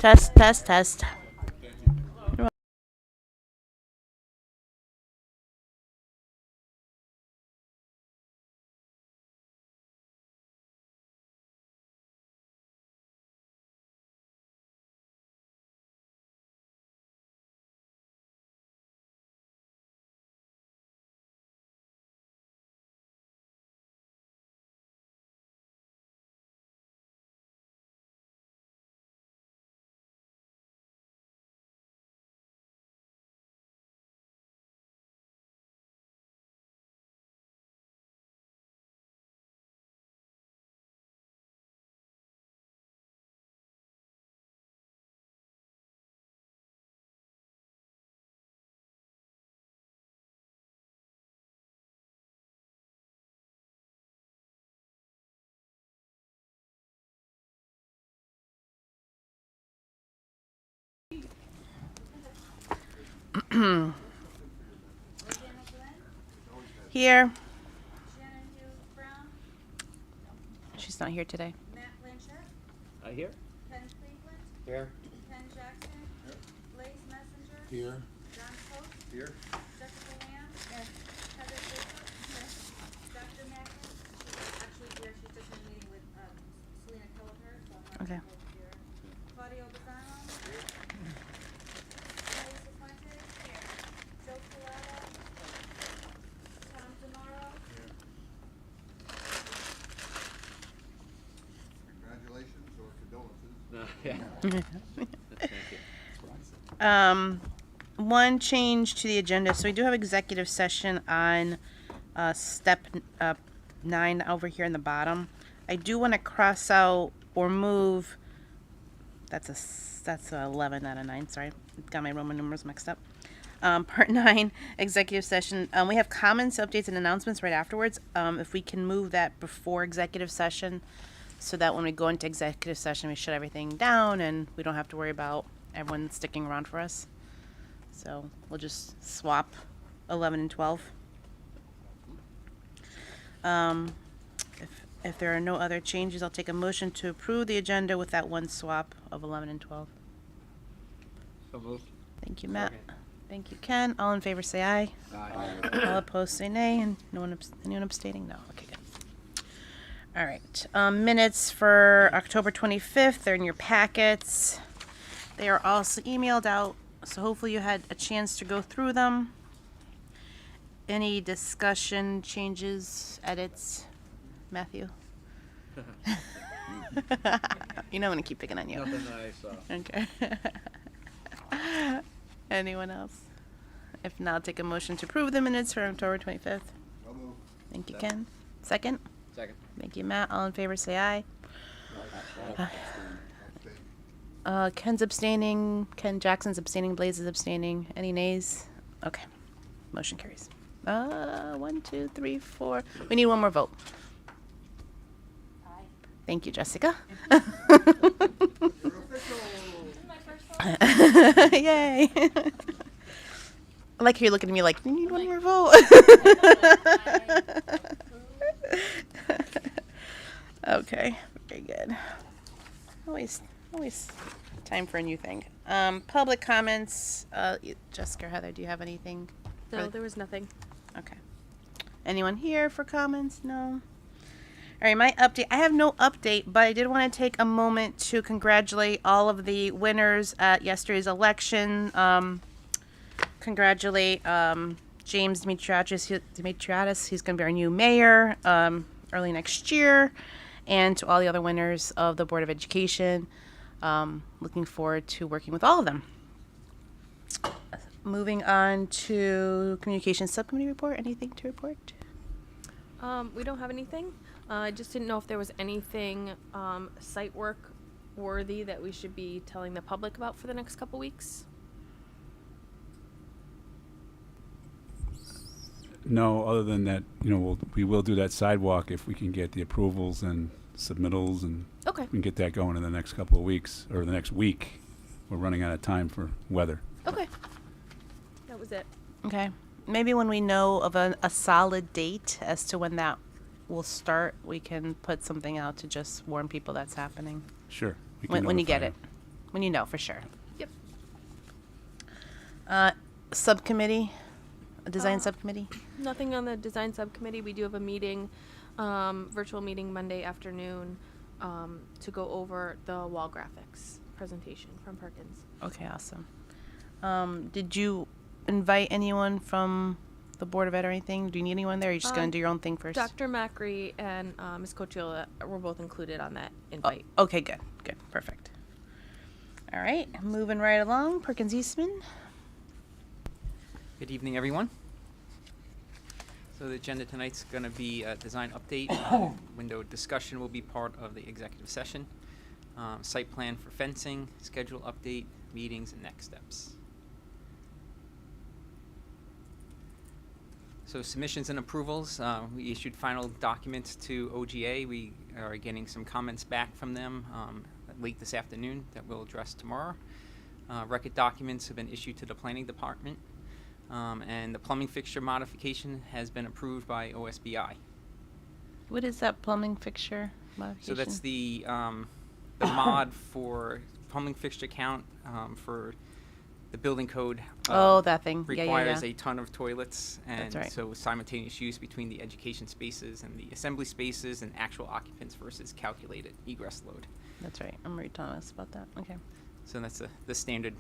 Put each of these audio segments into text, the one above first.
Test, test, test. Here. She's not here today. Matt Blanchett. Here. Ken Cleveland. Here. Ken Jackson. Here. Blaze Messenger. Here. John Post. Here. Jessica Lamb. Heather Bishop. Dr. Mackin. She's actually here. She's just in a meeting with Selena Kelleher, so I'm not Okay. able to hear. Claudio Bazzano. Here. Melissa Fuentes. Here. Joe Colada. Tom Demaro. Here. Congratulations or condolences. Yeah. Thank you. One change to the agenda. So we do have executive session on step 9 over here in the bottom. I do want to cross out or move. That's 11 out of 9. Sorry, got my Roman numerals mixed up. Part 9, executive session. We have comments, updates, and announcements right afterwards. If we can move that before executive session, so that when we go into executive session, we shut everything down and we don't have to worry about everyone sticking around for us. So we'll just swap 11 and 12. If there are no other changes, I'll take a motion to approve the agenda with that one swap of 11 and 12. So moved. Thank you, Matt. Second. Thank you, Ken. All in favor, say aye. Aye. All opposed, say nay. And no one, anyone abstaining? No. Okay, good. All right. Minutes for October 25th. They're in your packets. They are also emailed out, so hopefully you had a chance to go through them. Any discussion, changes, edits? Matthew? You know I'm going to keep picking on you. Nothing that I saw. Okay. Anyone else? If not, I'll take a motion to approve the minutes for October 25th. So moved. Thank you, Second. Ken. Second? Second. Thank you, Matt. All in favor, say aye. Abstain. Ken's abstaining. Ken Jackson's abstaining. Blaze is abstaining. Any nays? Okay. Motion carries. 1, 2, 3, 4. We need one more vote. Aye. Thank you, Jessica. You're official. My first vote. Yay. I like how you're looking at me like, you need one more vote. Okay, very good. Always time for a new thing. Public comments. Jessica or Heather, do you have anything? No, there was nothing. Okay. Anyone here for comments? No. All right, my update. I have no update, but I did want to take a moment to congratulate all of the winners at yesterday's election. Congratulate James Dimitriadis. He's going to be our new mayor early next year, and to all the other winners of the Board of Education. Looking forward to working with all of them. Moving on to Communications Subcommittee report. Anything to report? We don't have anything. I just didn't know if there was anything site work worthy that we should be telling the public about for the next couple weeks. No, other than that, we will do that sidewalk if we can get the approvals and submittals, and Okay. we can get that going in the next couple of weeks, or the next week. We're running out of time for weather. Okay. That was it. Okay. Maybe when we know of a solid date as to when that will start, we can put something out to just warn people that's happening. Sure. we can When you notify get it. when you know for sure. Yep. Subcommittee, a design Uh, subcommittee. Nothing on the design subcommittee. We do have a meeting, virtual meeting Monday afternoon, to go over the wall graphics presentation from Perkins. Okay, awesome. Did you invite anyone from the Board of Ed or anything? Do you need anyone there? Or are you just gonna do your own thing first? Dr. Macri and Ms. Cochiola were both included on that invite. Okay, good, perfect. All right, moving right along. Perkins Eastman. Good evening, everyone. So the agenda tonight's going to be a design update. Window discussion will be part of the executive session. Site plan for fencing, schedule update, meetings, and next steps. So submissions and approvals, we issued final documents to OGA. We are getting some comments back from them late this afternoon that we'll address tomorrow. Record documents have been issued to the planning department. And the plumbing fixture modification has been approved by OSBI. What is that plumbing fixture modification? So that's the mod for plumbing fixture count for the building code. Oh, that thing. Requires Yeah. a ton of toilets, and That's right. so simultaneous use between the education spaces and the assembly spaces and actual occupants versus calculated egress load. That's right. I'm reading Thomas about that. Okay. So that's the standard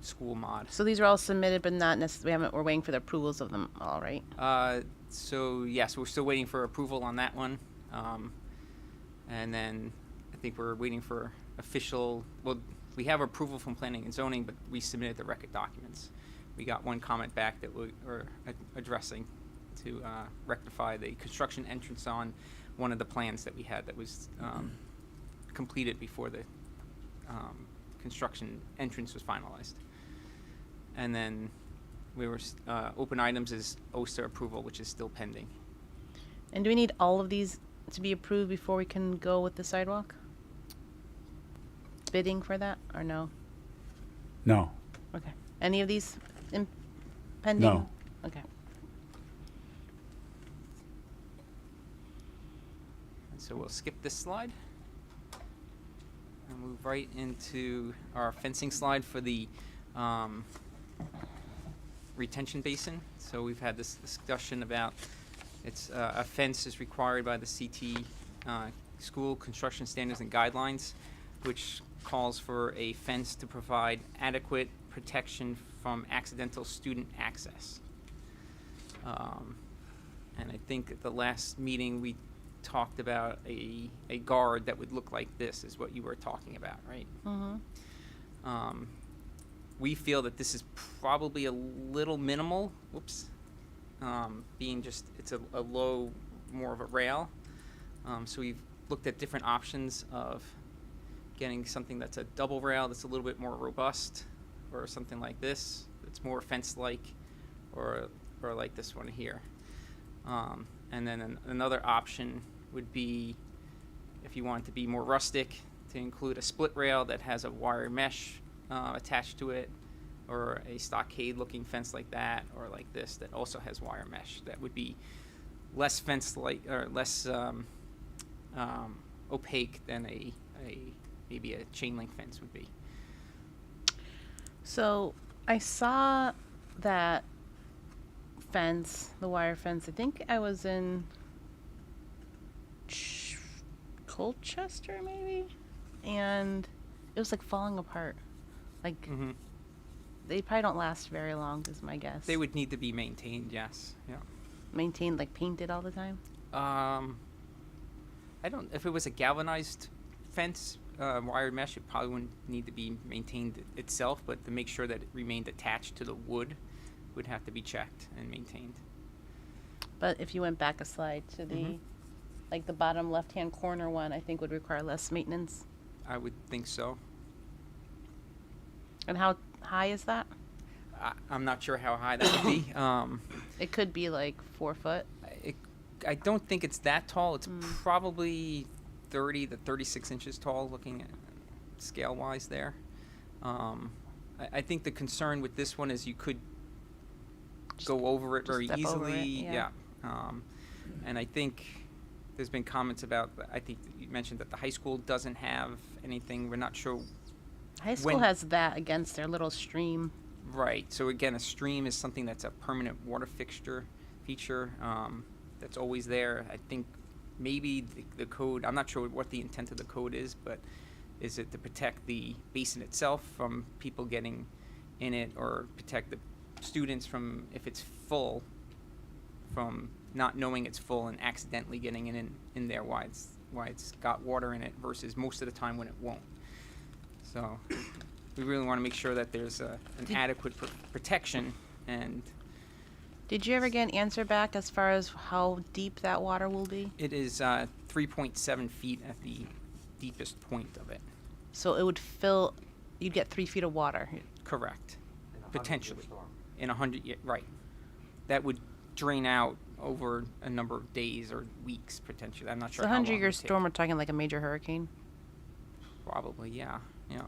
school mod. So these are all submitted, but not necessarily. We're waiting for the approvals of them all, right? So yes, we're still waiting for approval on that one. And then I think we're waiting for official, well, we have approval from planning and zoning, but we submitted the record documents. We got one comment back that we are addressing to rectify the construction entrance on one of the plans that we had that was completed before the construction entrance was finalized. And then we were open items is OSTA approval, which is still pending. And do we need all of these to be approved before we can go with the sidewalk? Bidding for that or no? No. Okay. Any of these pending? No. Okay. And so we'll skip this slide and move right into our fencing slide for the retention basin. So we've had this discussion about a fence is required by the CT school construction standards and guidelines, which calls for a fence to provide adequate protection from accidental student access. And I think at the last meeting we talked about a guard that would look like this is what you were talking about, right? Mm-hmm. We feel that this is probably a little minimal, being just, it's a low, more of a rail. So we've looked at different options of getting something that's a double rail that's a little bit more robust, or something like this that's more fence-like, or like this one here. And then another option would be, if you want it to be more rustic, to include a split rail that has a wire mesh attached to it, or a stockade-looking fence like that, or like this that also has wire mesh. That would be less fence-like, or less opaque than maybe a chain link fence would be. So I saw that fence, the wire fence. I think I was in Colchester, maybe, and it was like falling apart. Like Mm-hmm. they probably don't last very long, is my guess. They would need to be maintained, yes. Yeah. maintained, like painted all the time. I don't. If it was a galvanized fence, wired mesh, it probably wouldn't need to be maintained itself. But to make sure that it remained attached to the wood, would have to be checked and maintained. But if you went back a slide to the, Mhm. like the bottom left-hand corner one, I think would require less maintenance. I would think so. And how high is that? I'm not sure how high that would be. It could be like 4 foot. I don't think it's that tall. It's probably 30 to 36 inches tall, looking at scale-wise there. I think the concern with this one is you could go over it very step over it, easily. yeah. And I think there's been comments about, I think you mentioned that the high school doesn't have anything. We're not sure High school when- has that against their little stream. Right. So again, a stream is something that's a permanent water feature that's always there. I think maybe the code. I'm not sure what the intent of the code is, but is it to protect the basin itself from people getting in it, or protect the students from, if it's full, from not knowing it's full and accidentally getting in there why it's got water in it versus most of the time when it won't. So we really want to make sure that there's an adequate protection. And Did you ever get an answer back as far as how deep that water will be? it is 3.7 feet at the deepest point of it. So it would fill, you'd get 3 feet of water. Correct. Potentially. In 100 years, right. That would drain out over a number of days or weeks, potentially. I'm not So sure a how long 100-year it would take. storm, we're talking like a major hurricane? Probably, yeah. Yeah.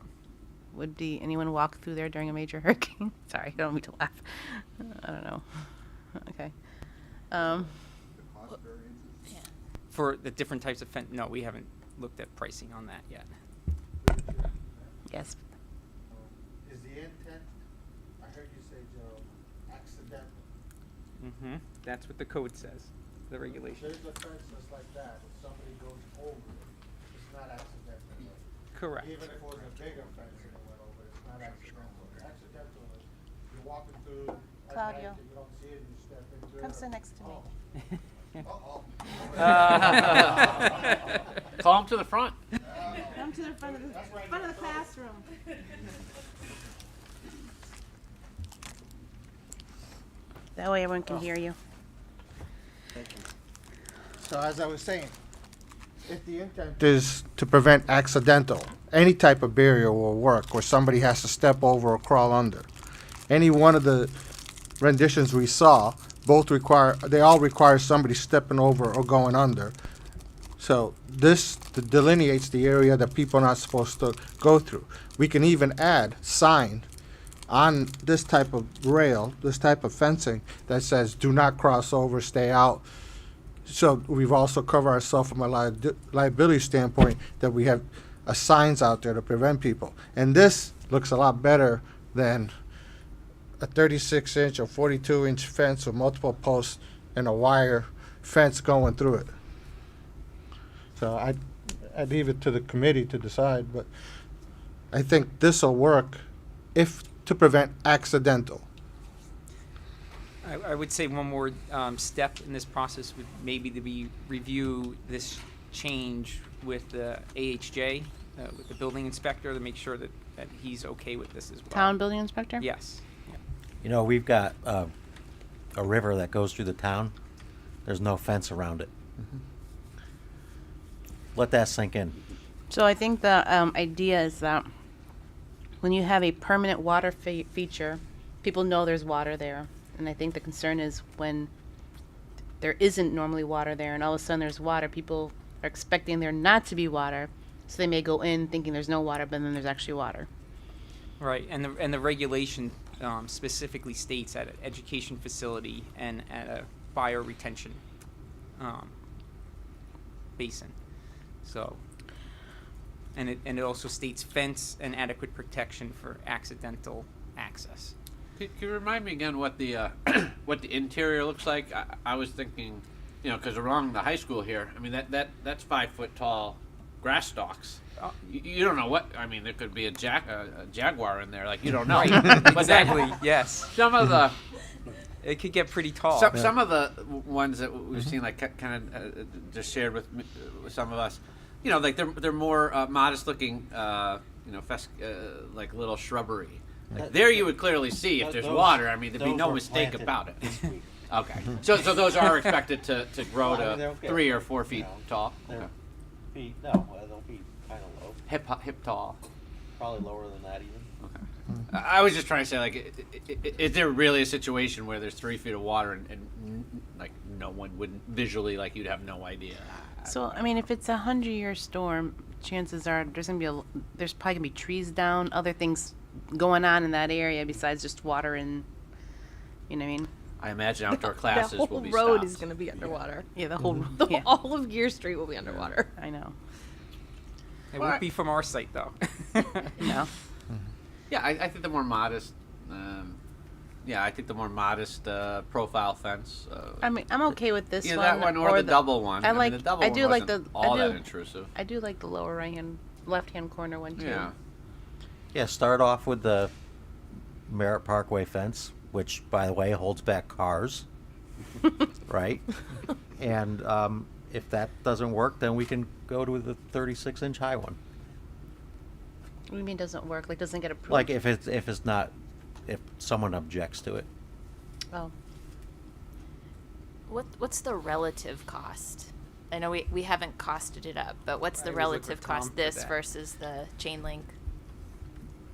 Would anyone walk through there during a major hurricane? Sorry, I don't mean to laugh. I don't know. Okay. The cost variances? For the different types of fence, no, we haven't looked at pricing on that yet. Yes. Is the intent, I heard you say, Joe, accidental. Mm-hmm. That's what the code says, the regulation. There's a fence that's like that, if somebody goes over it, it's not accidental. Correct. Even if it was a bigger fence and it went over, it's not accidental. Accidental is you're walking through at night Claudio. and you don't see it and you step into it. Come sit next to me. Uh-oh. Call him to the front. Come to the front of the classroom. That way everyone can hear you. So as I was saying, if the intent is to prevent accidental, any type of barrier will work where somebody has to step over or crawl under. Any one of the renditions we saw, they all require somebody stepping over or going under. So this delineates the area that people are not supposed to go through. We can even add sign on this type of rail, this type of fencing that says do not cross over, stay out. So we've also covered ourselves from a liability standpoint that we have signs out there to prevent people. And this looks a lot better than a 36-inch or 42-inch fence with multiple posts and a wire fence going through it. So I'd leave it to the committee to decide, but I think this will work if to prevent accidental. I would say one more step in this process would maybe to be review this change with the AHJ, with the building inspector, to make sure that he's okay with this as well. Town building inspector? Yes. Yeah. You know, we've got a river that goes through the town. There's no fence around it. Let that sink in. So I think the idea is that when you have a permanent water feature, people know there's water there. And I think the concern is when there isn't normally water there and all of a sudden there's water, people are expecting there not to be water. So they may go in thinking there's no water, but then there's actually water. Right, and the regulation specifically states at an education facility and at a fire retention basin. So, and it also states fence and adequate protection for accidental access. Can you remind me again what the what the interior looks like? I was thinking, you know, because along the high school here, I mean that's 5 foot tall grass stalks. You don't know what, I mean, there could be a jaguar in there, like you don't know. But Exactly. Yes. some of the It could get pretty tall. some of the ones that we've seen, like kind of just shared with some of us, you know, like they're more modest looking, you know, like little shrubbery. Like there you would clearly see if there's water. I mean, there'd be no mistake about it. Okay. So those are expected to grow Well, I mean, they'll to get, 3 or 4 feet you know, tall. they're Okay. they'll be kind of low. Hip tall. Probably lower than that even. Okay. I was just trying to say, like, is there really a situation where there's 3 feet of water and like no one would visually, like, you'd have no idea? So, I mean, if it's a 100-year storm, chances are there's probably gonna be trees down, other things going on in that area besides just water and, you know what I mean? I imagine outdoor The classes whole will be road stopped. is going to be underwater. Yeah, the whole, The all of Gear Street will be underwater. I know. It won't be from our site though. No. Yeah, I think the more modest. I think the more modest profile fence. I mean, I'm okay with this Either one. that one or the double one. I mean, like. the double I one do like wasn't the. all I that do, intrusive. I do like the lower left-hand corner one too. Yeah. Yeah, start off with the Merritt Parkway fence, which, by the way, holds back cars, right? And if that doesn't work, then we can go to the 36-inch high one. What do you mean doesn't work? Like doesn't get approved? Like if someone objects to it. Oh. What's the relative cost? I know we haven't costed it up, but what's the I always look relative for Tom cost for this that. versus the chain link?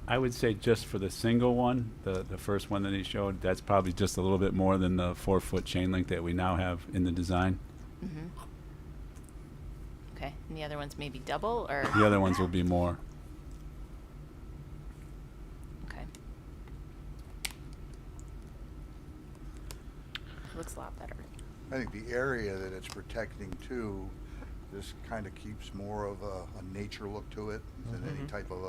I would say just for the single one, the first one that he showed, that's probably just a little bit more than the 4-foot chain link that we now have in the design. Mm-hmm. Okay, and the other one's maybe double, or The other ones will be more. okay. Looks a lot better. I think the area that it's protecting too, this kind of keeps more of a nature look to it than any type of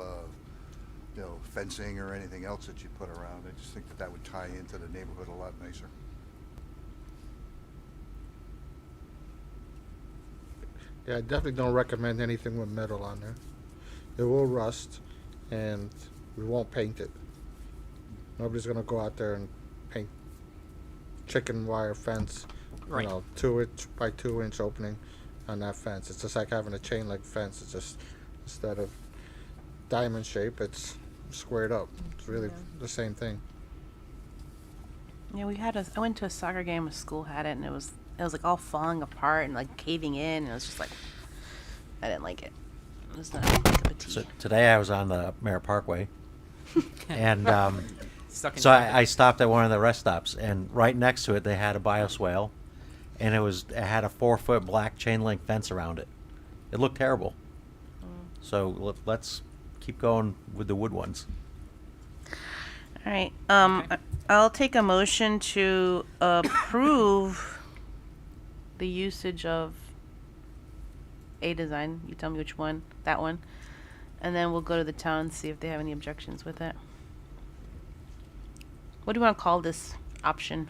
fencing or anything else that you put around. I just think that would tie into the neighborhood a lot nicer. Yeah, I definitely don't recommend anything with metal on there. It will rust, and we won't paint it. Nobody's gonna go out there and paint chicken wire fence, Right. 2-inch by 2-inch opening on that fence. It's just like having a chain link fence. It's just instead of diamond shape, it's squared up. It's really the same thing. Yeah, I went to a soccer game. A school had it, and it was like all falling apart and like caving in. And it was just like, I didn't like it. It was not a cup of tea. So today I was on the Merritt Parkway, and Stuck in so traffic. I stopped at one of the rest stops, and right next to it they had a bioswale, and it had a 4-foot black chain link fence around it. It looked terrible. So let's keep going with the wood ones. All right. Okay. I'll take a motion to approve the usage of a design. You tell me which one. That one. And then we'll go to the town and see if they have any objections with it. What do you want to call this option?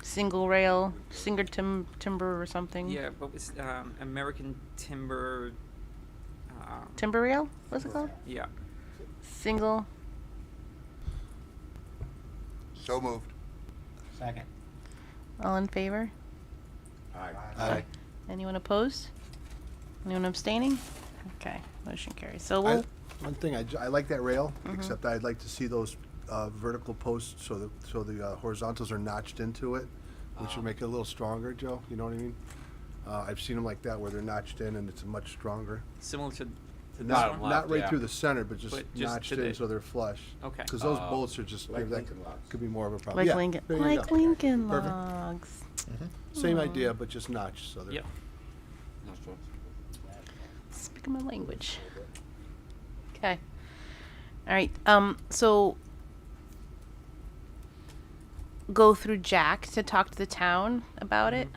Single rail, timber or something? Yeah, what was American Timber? Timber rail? What's it called? Yeah. Single. So moved. Second. All in favor? Aye. Anyone opposed? Anyone abstaining? Okay, motion carries. So we'll. One thing, I like that rail, except I'd like to see those vertical posts so the horizontals are notched into it, which would make it a little stronger, Joe, you know what I mean? I've seen them like that where they're notched in and it's much stronger. Similar to this Bottom one. left, Not right yeah. through the center, but just But just notched to the- in so they're flush. Okay. Because those Oh. bolts are just, Like that Lincoln logs. could be more of a problem. Like Yeah, Lincoln, there you like go. Lincoln Perfect. logs. Same idea, but just notched, so they're. Yep. Speaking my language. Okay. All right. So go through Jack to talk to the town about it,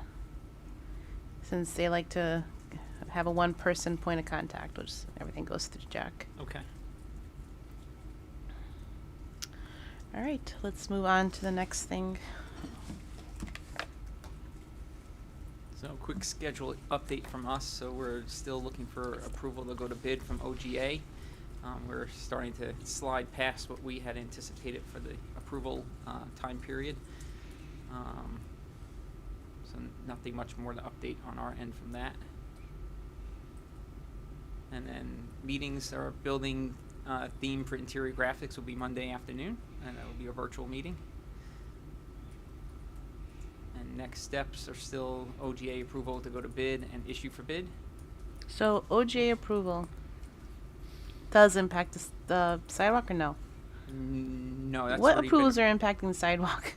since they like to have a one-person point of contact, which everything goes through Jack. Okay. All right. Let's move on to the next thing. So quick schedule update from us. So we're still looking for approval to go to bid from OGA. We're starting to slide past what we had anticipated for the approval time period. So nothing much more to update on our end from that. And then meetings, our building theme for interior graphics will be Monday afternoon, and that will be a virtual meeting. And next steps are still OGA approval to go to bid and issue for bid. So OGA approval does impact the sidewalk or no? No, that's What already approvals been, are impacting the sidewalk?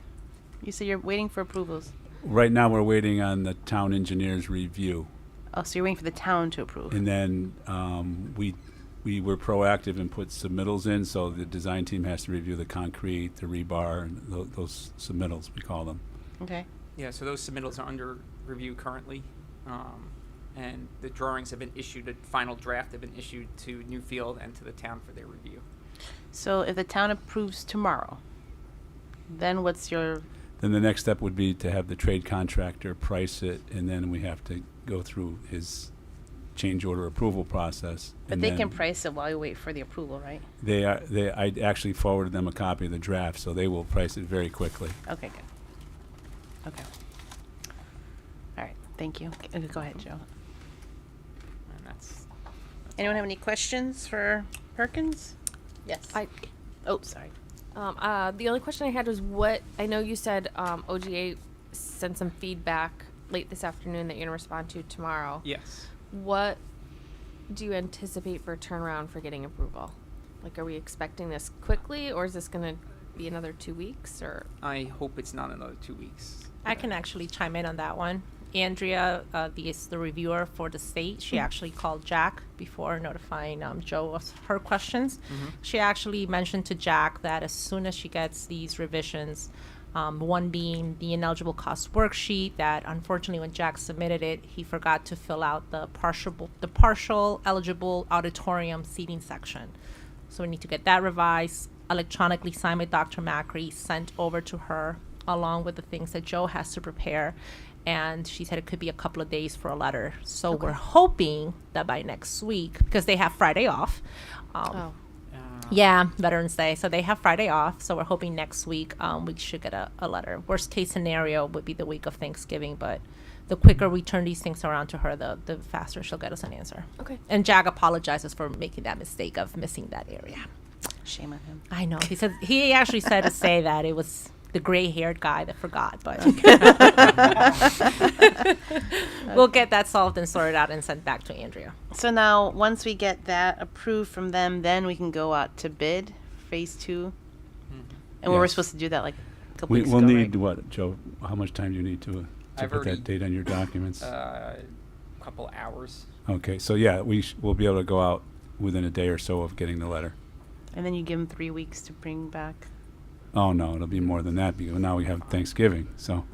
You said you're waiting for approvals. Right now, we're waiting on the town engineer's review. Oh, so you're waiting for the town to approve. And then we were proactive and put submittals in, so the design team has to review the concrete, the rebar, and those submittals, we call them. Okay. Yeah, so those submittals are under review currently. And the drawings have been issued, a final draft have been issued to Newfield and to the town for their review. So if the town approves tomorrow, then what's your, Then the next step would be to have the trade contractor price it, and then we have to go through his change order approval process. but and they then can price it while you wait for the approval, right? I actually forwarded them a copy of the draft, so they will price it very quickly. Okay, good. Okay. All right, thank you. Go ahead, Joe. And that's Anyone have any questions for Perkins? Yes. Oh, sorry. The only question I had was I know you said OGA sent some feedback late this afternoon that you're going to respond to tomorrow. yes. What do you anticipate for turnaround for getting approval? Like, are we expecting this quickly, or is this going to be another 2 weeks, or? I hope it's not another 2 weeks. I can actually chime in on that one. Andrea, the reviewer for the state, she actually called Jack before notifying Joe of her questions. She actually mentioned to Jack that as soon as she gets these revisions, one being the ineligible cost worksheet, that unfortunately when Jack submitted it, he forgot to fill out the partial eligible auditorium seating section. So we need to get that revised, electronically signed by Dr. Macri, sent over to her, along with the things that Joe has to prepare. And she said it could be a couple of days for a letter. So we're hoping that by next week, because they have Friday off. Yeah, Veterans Day. So they have Friday off. So we're hoping next week we should get a letter. Worst case scenario would be the week of Thanksgiving. But the quicker we turn these things around to her, the faster she'll get us an answer. Okay. And Jag apologizes for making that mistake of missing that area. Shame on him. I know. He actually said to say that it was the gray-haired guy that forgot, but we'll get that solved and sorted out and sent back to Andrea. So now, once we get that approved from them, then we can go out to bid phase 2. And we were Yes. supposed to do that like a couple weeks We'll ago, need, right? what, Joe, how much time do you need to I've put already- that date on your documents? Couple hours. Okay, so yeah, we'll be able to go out within a day or so of getting the letter. And then you give them 3 weeks to bring back. Oh, no, it'll be more than that because now we have Thanksgiving, so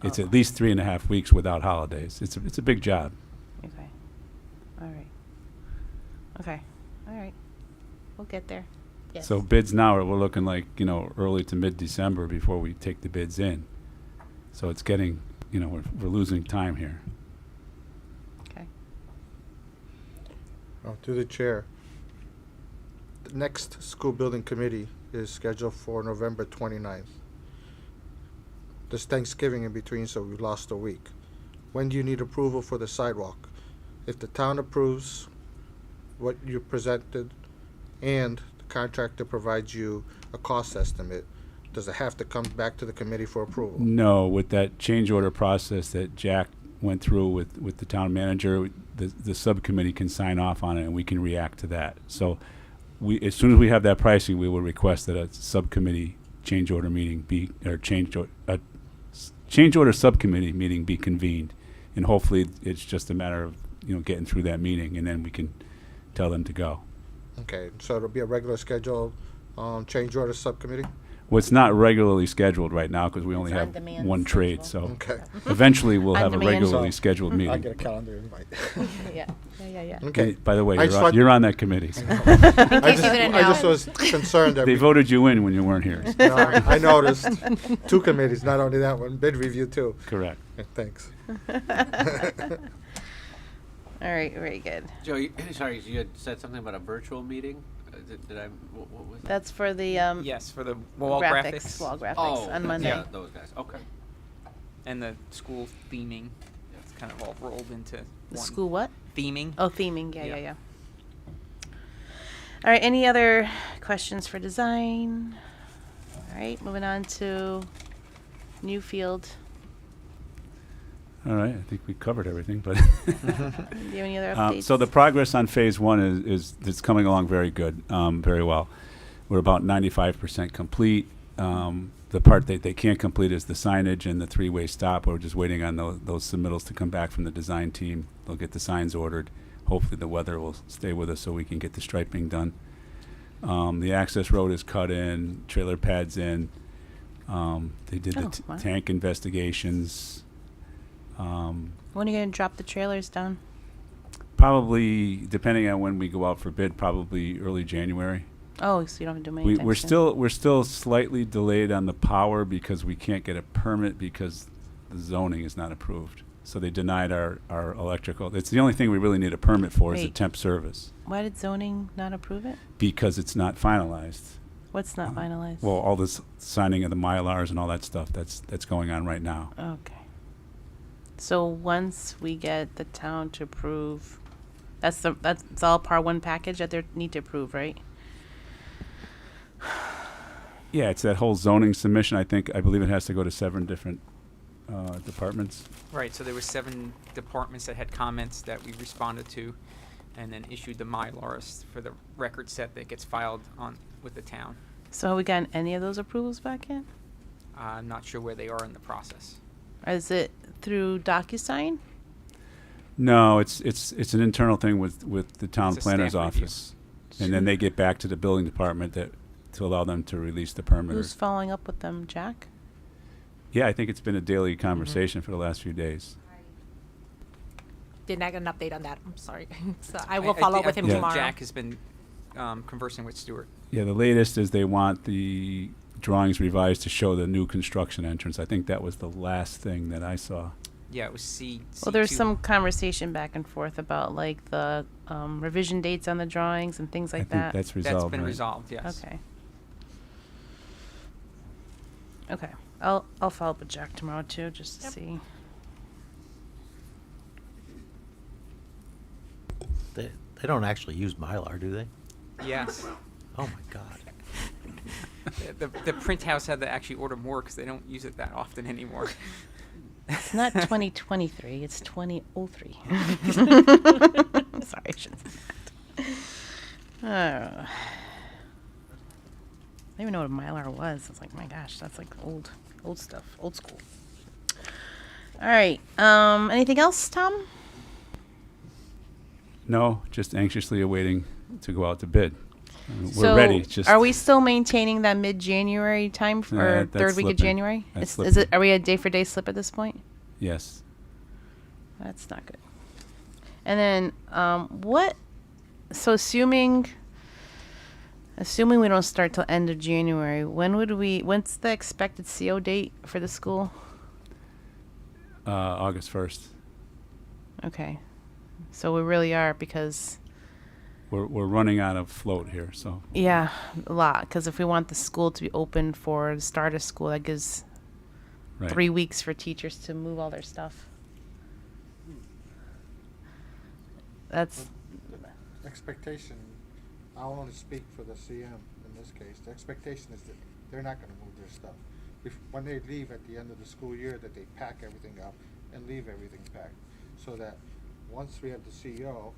it's at least 3.5 weeks without holidays. It's a big job. Okay. All right. Okay. All right. We'll get there. Yes. So bids now, we're looking like, early to mid-December before we take the bids in. So it's getting, we're losing time here. Okay. To the chair. The next school building committee is scheduled for November 29th. There's Thanksgiving in between, so we lost a week. When do you need approval for the sidewalk? If the town approves what you presented and the contractor provides you a cost estimate, does it have to come back to the committee for approval? No, with that change order process that Jack went through with the town manager, the subcommittee can sign off on it and we can react to that. So as soon as we have that pricing, we will request that a subcommittee change order meeting change order subcommittee meeting be convened. And hopefully it's just a matter of, getting through that meeting and then we can tell them to go. Okay, so it'll be a regular scheduled change order subcommittee? Well, it's not regularly scheduled right now because we only It's on have demand one trade, schedule. so Okay. eventually we'll On have a demand. regularly scheduled I'll meeting. get a calendar invite. Yeah. Yeah. Okay. By the way, I just want- you're on that committee. so. I case you didn't I just know. was concerned that They voted you in when you weren't here. No, I noticed 2 committees, not only that one, bid review too. Correct. Yeah, thanks. All right. Very good. Joe, sorry, you had said something about a virtual meeting? Did I, what was that? That's for the Yes, for the wall graphics, graphics wall graphics Oh, on Monday. yeah, those guys, okay. and the school theming. It's kind of all rolled into The one. school what? Theming. Oh, theming. Yeah. Yeah. All right. Any other questions for design? All right. Moving on to Newfield. All right, I think we covered everything, but Do you have any other updates? so the progress on phase 1 is it's coming along very good, very well. We're about 95% complete. The part that they can't complete is the signage and the 3-way stop. We're just waiting on those submittals to come back from the design team. They'll get the signs ordered. Hopefully the weather will stay with us so we can get the striping done. The access road is cut in, trailer pads in. They did the wow. tank investigations. When are you going to drop the trailers down? Probably, depending on when we go out for bid, probably early January. Oh, so you don't have to do anything. We're still slightly delayed on the power because we can't get a permit because the zoning is not approved. So they denied our electrical. It's the only thing we really need a permit for is a Wait. temp service Why did zoning not approve it? because it's not finalized. What's not finalized? Well, all this signing of the Mylars and all that stuff that's going on right now. Okay. So once we get the town to approve, that's all part one package that they need to approve, right? Yeah, it's that whole zoning submission. I believe it has to go to 7 different departments. Right, so there were 7 departments that had comments that we responded to, and then issued the Mylars for the record set that gets filed on with the town. So have we gotten any of those approvals back in? I'm not sure where they are in the process. Or is it through DocuSign? No, it's an internal thing with the town It's a planner's staff review. office, and then they get back to the building department to allow them to release the permit. Who's following up with them, Jack? Yeah, I think it's been a daily conversation for the last few days. Did not get an update on that. I'm sorry. So I will follow up with him think tomorrow. Jack has been conversing with Stuart. Yeah, the latest is they want the drawings revised to show the new construction entrance. I think that was the last thing that I saw. Yeah, it was C. Well, there's C2. some conversation back and forth about like the revision dates on the drawings and things like I think that. that's resolved. That's been right? resolved, yes. Okay. Okay. I'll follow up with Jack tomorrow too, just to see. They don't actually use Mylar, do they? Yes. Oh my God. The print house had to actually order more because they don't use it that often anymore. It's not 2023, it's 2003. Sorry, I shouldn't say that. I didn't even know what a Mylar was. I was like, my gosh, that's like old stuff, old school. All right. Anything else, Tom? No, just anxiously awaiting to go out to bid. We're So ready. Just are we still maintaining that mid-January time or that's third week of slipping. January? That's Is it? slipping. Are we a day-for-day slip at this point? Yes. That's not good. And then what? So assuming we don't start till end of January, when's the expected CO date for the school? August 1st. Okay. So we really are because We're running out of float here, so yeah, a lot. Because if we want the school to be open for the start of school, that gives right. 3 weeks for teachers to move all their stuff. That's The expectation, I'll only speak for the CM in this case. The expectation is that they're not gonna move their stuff. When they leave at the end of the school year, that they pack everything up and leave everything packed. So that once we have the CEO,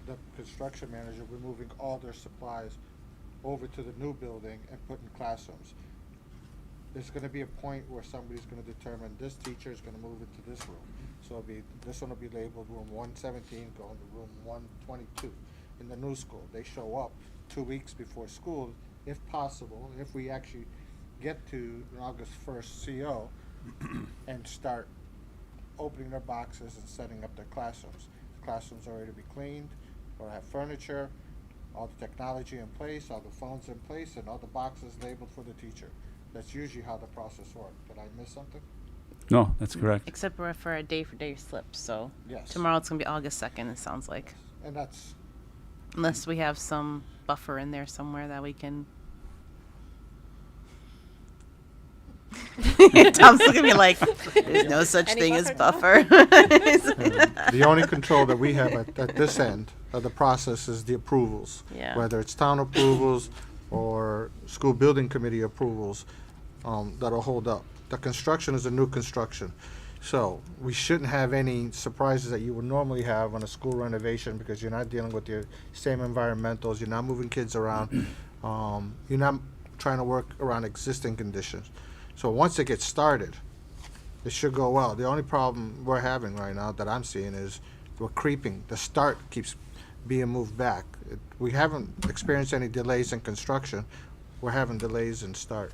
the construction manager, we're moving all their supplies over to the new building and put in classrooms. There's gonna be a point where somebody's gonna determine this teacher is gonna move into this room. So this one will be labeled room 117, going to room 122. In the new school, they show up 2 weeks before school, if possible, if we actually get to August 1st CO and start opening their boxes and setting up their classrooms. The classrooms are already to be cleaned, or have furniture, all the technology in place, all the phones in place, and all the boxes labeled for the teacher. That's usually how the process works. Did I miss something? No, that's correct. except for a day-for-day slip. So Yes. tomorrow it's gonna be August 2nd. It sounds like, And that's, unless we have some buffer in there somewhere that we can. Tom's looking at me like, there's no such Any thing as buffer? buffer. the only control that we have at this end of the process is the approvals. Yeah. Whether it's town approvals or school building committee approvals, that'll hold up. The construction is a new construction. So we shouldn't have any surprises that you would normally have on a school renovation because you're not dealing with the same environmentals, you're not moving kids around, you're not trying to work around existing conditions. So once it gets started, it should go well. The only problem we're having right now that I'm seeing is we're creeping. The start keeps being moved back. We haven't experienced any delays in construction. We're having delays in start.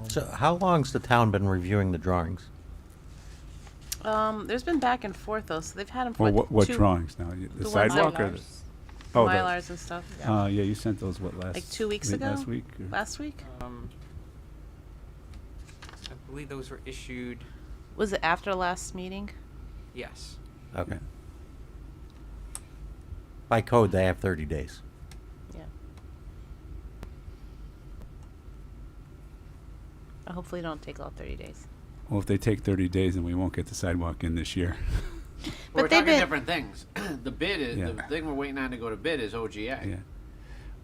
So how long's the town been reviewing the drawings? There's been back and forth though, so they've had them for Well, what two- drawings now? The ones that sidewalk or are- the? Oh, the- Mylars and stuff. Yeah, you sent those, what, Like 2 weeks late ago? Last week? or- Last week? I believe those were issued, Was it after last meeting? yes. Okay. By code, they have 30 days. Yeah. Hopefully, it don't take all 30 days. Well, if they take 30 days, then we won't get the sidewalk in this year. We're But they've talking been- different things. The bid is, Yeah. the thing we're waiting on to go to bid is OGA. Yeah.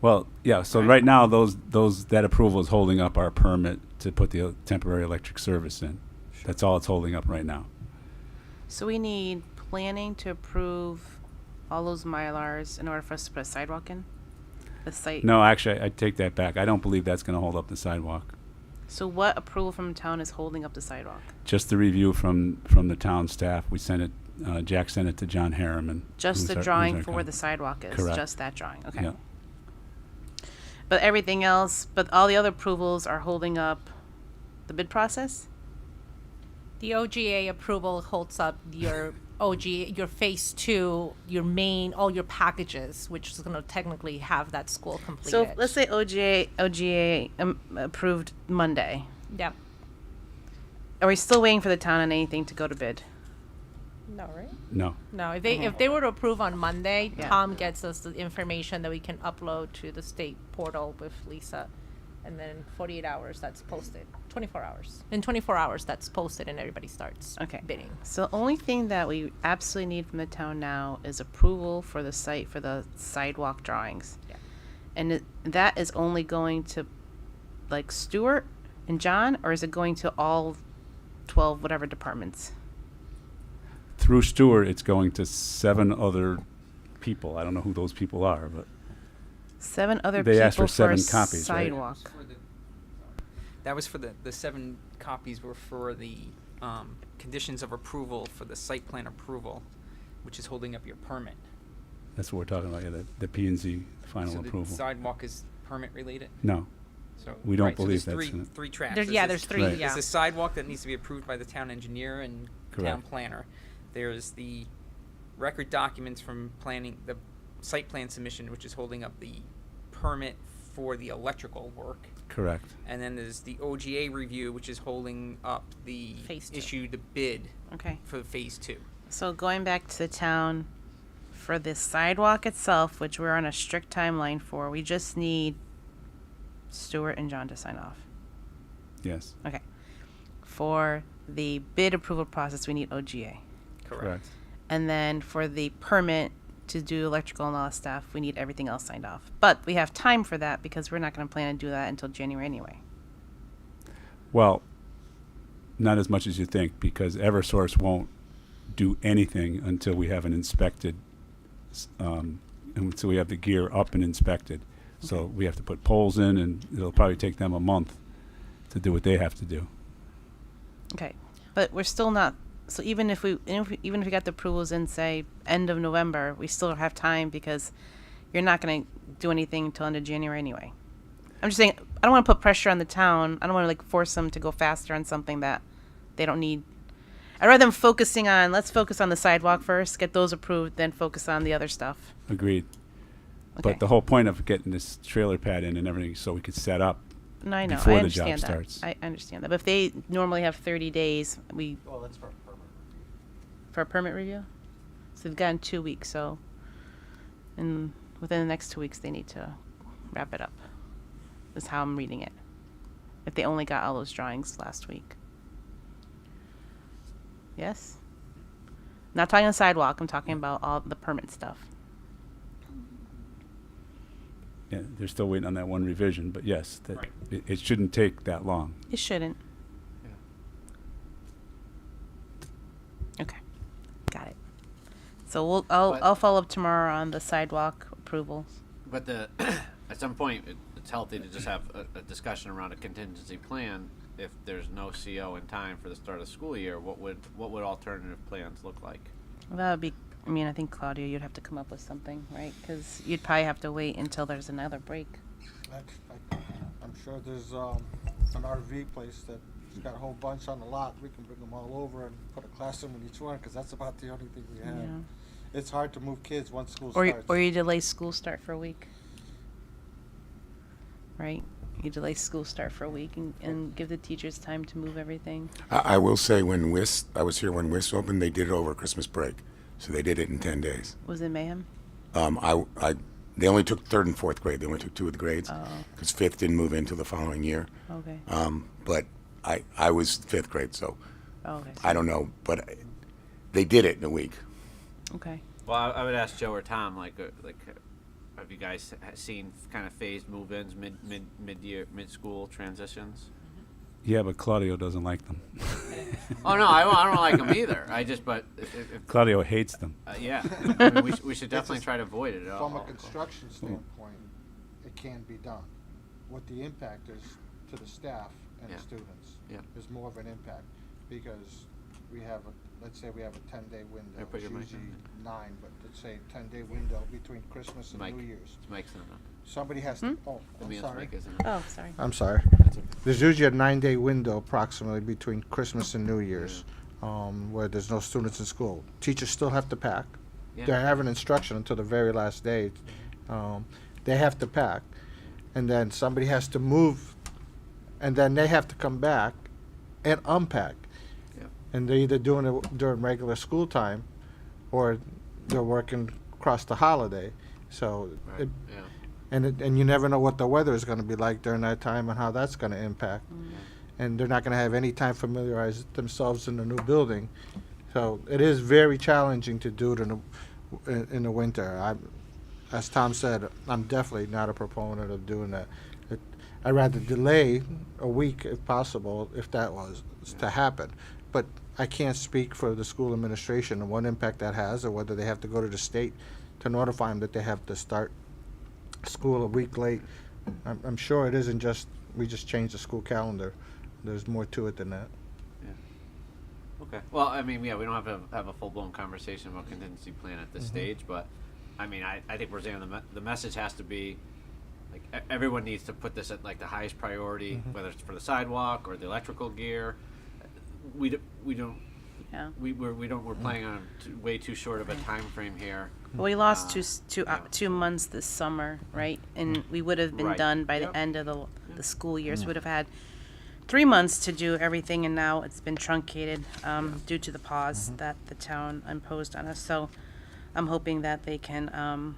Well, yeah, so Right. right now, that approval is holding up our permit to put the temporary electric service in. That's all it's holding up right now. So we need planning to approve all those Mylars in order for us to put a sidewalk in? The site? No, actually, I take that back. I don't believe that's gonna hold up the sidewalk. So what approval from town is holding up the sidewalk? Just the review from the town staff. We sent it, Jack sent it to John Harriman. Just who's the our- drawing who's for our where con- the sidewalk is? Correct. Just that drawing, okay. Yeah. But everything else, but all the other approvals are holding up the bid process? The OGA approval holds up your your phase 2, your main, all your packages, which is going to technically have that school completed. So let's say OGA approved Monday. Yep. Are we still waiting for the town on anything to go to bid? No, right? No. No, if they were to approve on Monday, Yeah. Tom gets us the information that we can upload to the state portal with Lisa, and then 48 hours that's posted. 24 hours. In 24 hours that's posted and everybody starts Okay. bidding. So the only thing that we absolutely need from the town now is approval for the site for the sidewalk drawings. Yeah. And that is only going to like Stuart and John, or is it going to all 12 whatever departments? Through Stewart, it's going to 7 other people. I don't know who those people are, but 7 other They people asked for a 7 copies, right? sidewalk. That was for the 7 copies were for the conditions of approval for the site plan approval, which is holding up your permit. that's what we're talking about, yeah, the P and Z final So the approval. sidewalk is permit related? No, So We don't right, so believe there's that's gonna- three tracks. There's 3, Right. yeah. There's the sidewalk that needs to be approved by the town engineer and town Correct. planner. There's the record documents from planning, the site plan submission, which is holding up the permit for the electrical work. correct. And then there's the OGA review, which is holding up the Phase 2. issue, the bid Okay. for phase 2. So going back to the town for the sidewalk itself, which we're on a strict timeline for, we just need Stuart and John to sign off. Yes, Okay. For the bid approval process, we need OGA. correct. And then for the permit to do electrical and all that stuff, we need everything else signed off. But we have time for that because we're not going to plan to do that until January anyway. Well, not as much as you think, because Eversource won't do anything until we have an inspected, and until we have the gear up and inspected. So we have to put poles in, and it'll probably take them a month to do what they have to do. Okay. But we're still not. So even if we got the approvals in, say, end of November, we still have time because you're not going to do anything until end of January anyway. I'm just saying, I don't want to put pressure on the town. I don't want to like force them to go faster on something that they don't need. I'd rather them focusing on, let's focus on the sidewalk first, get those approved, then focus on the other stuff. Agreed. Okay. But the whole point of getting this trailer pad in and everything, so we could set up No, I know. before I the job understand that. starts. I understand that. But if they normally have 30 days, Well, that's for a permit. for a permit review, so they've gotten 2 weeks. So, and within the next 2 weeks, they need to wrap it up. Is how I'm reading it. If they only got all those drawings last week. Yes. Not talking the sidewalk. I'm talking about all the permit stuff. Yeah, they're still waiting on that one revision, but yes, that Right. it shouldn't take that long. It shouldn't. Okay, got it. So I'll follow up tomorrow on the sidewalk approvals. But at some point, it's healthy to just have a discussion around a contingency plan. If there's no CO in time for the start of the school year, what would alternative plans look like? Well, that would be. I mean, I think Claudia, you'd have to come up with something, right? Because you'd probably have to wait until there's another break. I'm sure there's an RV place that's got a whole bunch on the lot. We can bring them all over and put a classroom in each one, because that's about the only thing we have. Yeah. It's hard to move kids once school Or starts. or you delay school start for a week. Right? You delay school start for a week and give the teachers time to move everything. I will say I was here when WIS opened, they did it over Christmas break. So they did it in 10 days. Was it mayhem? They only took 3rd and 4th grade. They only took 2 of the grades Oh, because 5th didn't move into the following year. okay. But I was 5th grade, so Oh, okay. I don't know. But they did it in a week. Okay. Well, I would ask Joe or Tom, have you guys seen kind of phased move-ins, mid-year, mid-school transitions? Yeah, but Claudio doesn't like them. Oh no, I don't like them either. But if Claudio hates them. yeah, I mean, we should definitely try to avoid it. From a construction standpoint, it can be done. What the impact is to the staff and Yeah. the students Yeah. is more of an impact because let's say we have a 10-day window. Here, put It's your mic usually on. 9, but let's say 10-day window between Christmas and Mike. New Year's. Mike's not on. Somebody has to. Oh, The I'm man's sorry. mic isn't on. Oh, sorry. I'm sorry. There's usually a 9-day window approximately between Christmas and New Year's, where there's no students in school. Teachers still have to pack. Yeah. They're having instruction until the very last day. They have to pack, and then somebody has to move, and then they have to come back and unpack. Yeah. And they're either doing it during regular school time, or they're working across the holiday. So Right. Yeah. and you never know what the weather is going to be like during that time and how that's going to impact. And they're not going to have any time familiarize themselves in the new building. So it is very challenging to do it in the winter. As Tom said, I'm definitely not a proponent of doing that. I'd rather delay a week if possible, if that was to happen. But I can't speak for the school administration and what impact that has, or whether they have to go to the state to notify them that they have to start school a week late. I'm sure it isn't just, we just changed the school calendar. There's more to it than that. Okay. Well, I mean, yeah, we don't have to have a full-blown conversation about contingency plan at this stage, but I mean, I think we're saying the message has to be like everyone needs to put this at like the highest priority, whether it's for the sidewalk or the electrical gear. We don't. Yeah. We're playing on way too short of a time frame here. Well, we lost two months this summer, right? And we would have been Right. done by the end of the school year. So we would have had 3 months to do everything, and now it's been truncated due to the pause that the town imposed on us. So I'm hoping that they can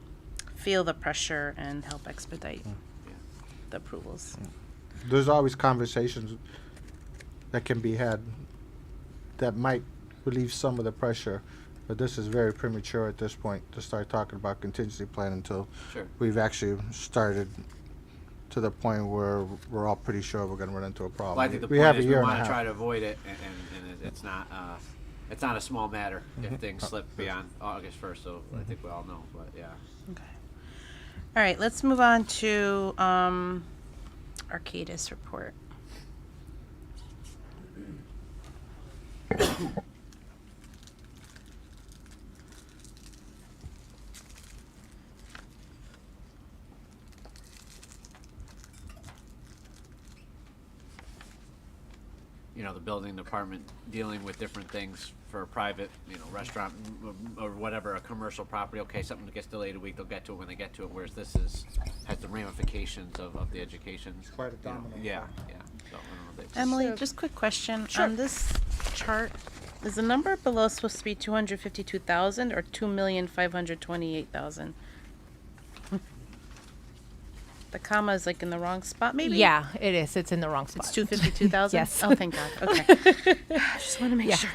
feel the pressure and help expedite the approvals. There's always conversations that can be had that might relieve some of the pressure, but this is very premature at this point to start talking about contingency plan until Sure. we've actually started to the point where we're all pretty sure we're going to run into a problem. Well, I think the we point have is a we year and a want to half. try to avoid it, and it's not a small matter if things slip beyond August 1st. So I think we all know, but yeah. Okay. All right, let's move on to Arcadis report. You know, the building department dealing with different things for a private, restaurant or whatever, a commercial property. Okay, something gets delayed a week, they'll get to it when they get to it. Whereas this has the ramifications of the education. Quite a domino Yeah, effect. yeah. So I don't know. If Emily, So- just quick question. On this chart, is the number below supposed to be 252,000 or 2,528,000? The comma is like in the wrong spot, maybe? Yeah, it is. It's in the wrong spot. It's 252,000? Yes. Oh, thank God. Okay. Just want to make Yeah. sure.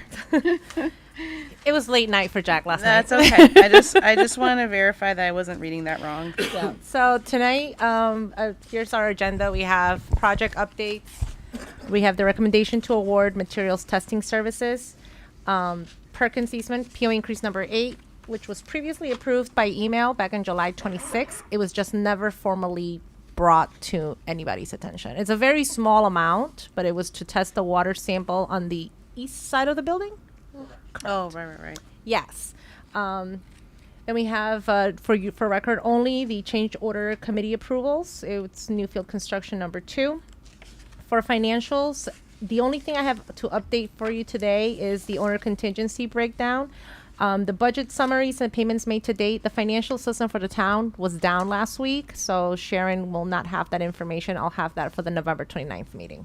It was late night for Jack last That's night. okay. I just want to verify that I wasn't reading that wrong. Yeah. So tonight, here's our agenda. We have project updates. We have the recommendation to award materials testing services. Perkins easement, PO increase number 8, which was previously approved by email back on July 26th. It was just never formally brought to anybody's attention. It's a very small amount, but it was to test the water sample on the east side of the building. Oh, right. Yes. Then we have, for record only, the change order committee approvals. It's Newfield Construction number 2. For financials, the only thing I have to update for you today is the owner contingency breakdown. The budget summaries and payments made to date, the financial system for the town was down last week, so Sharon will not have that information. I'll have that for the November 29th meeting.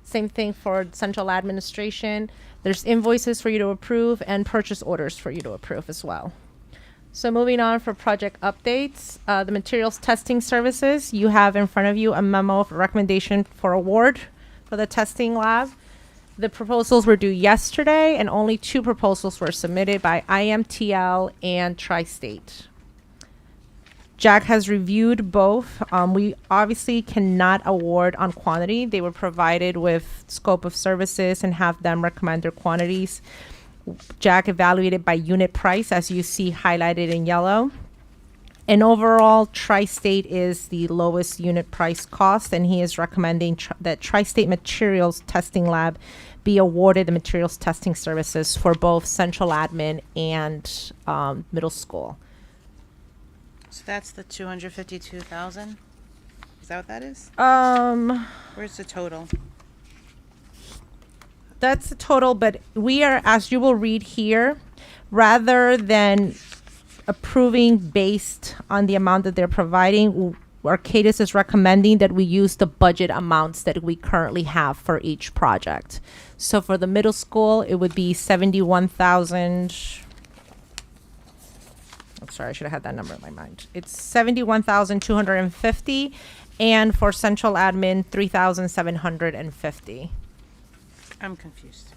Same thing for central administration. There's invoices for you to approve and purchase orders for you to approve as well. So moving on for project updates, the materials testing services, you have in front of you a memo of recommendation for award for the testing lab. The proposals were due yesterday, and only 2 proposals were submitted by IMTL and Tri-State. Jack has reviewed both. We obviously cannot award on quantity. They were provided with scope of services and have them recommend their quantities. Jack evaluated by unit price, as you see highlighted in yellow. And overall, Tri-State is the lowest unit price cost, and he is recommending that Tri-State Materials Testing Lab be awarded the materials testing services for both central admin and middle school. So that's the 252,000? Is that what that is? Where's the total? That's the total, but we are, as you will read here, rather than approving based on the amount that they're providing, Arcadis is recommending that we use the budget amounts that we currently have for each project. So for the middle school, it would be 71,000. I'm sorry, I should have had that number in my mind. It's 71,250, and for central admin, 3,750. I'm confused.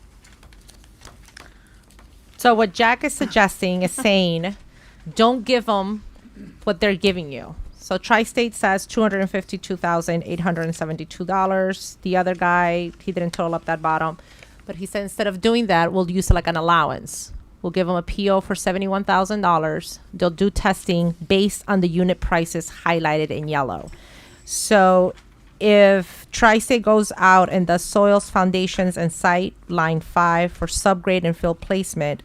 So what Jack is suggesting is saying, don't give them what they're giving you. So Tri-State says $252,872. The other guy, he didn't total up that bottom, but he said instead of doing that, we'll use it like an allowance. We'll give them a PO for $71,000. They'll do testing based on the unit prices highlighted in yellow. So if Tri-State goes out and does soils, foundations, and site, line 5, for subgrade and field placement,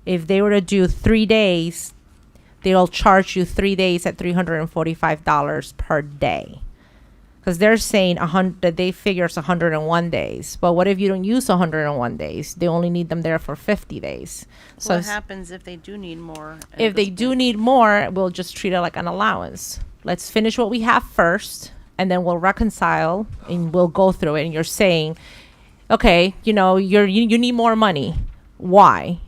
if they were to do 3 days, they'll charge you 3 days at $345 per day. Because they're saying that they figure it's 101 days. But what if you don't use 101 days? They only need them there for 50 days. So What happens if they do need more? if they do need more, we'll just treat it like an allowance. Let's finish what we have first, and then we'll reconcile and we'll go through it. And you're saying, okay, you need more money. Why?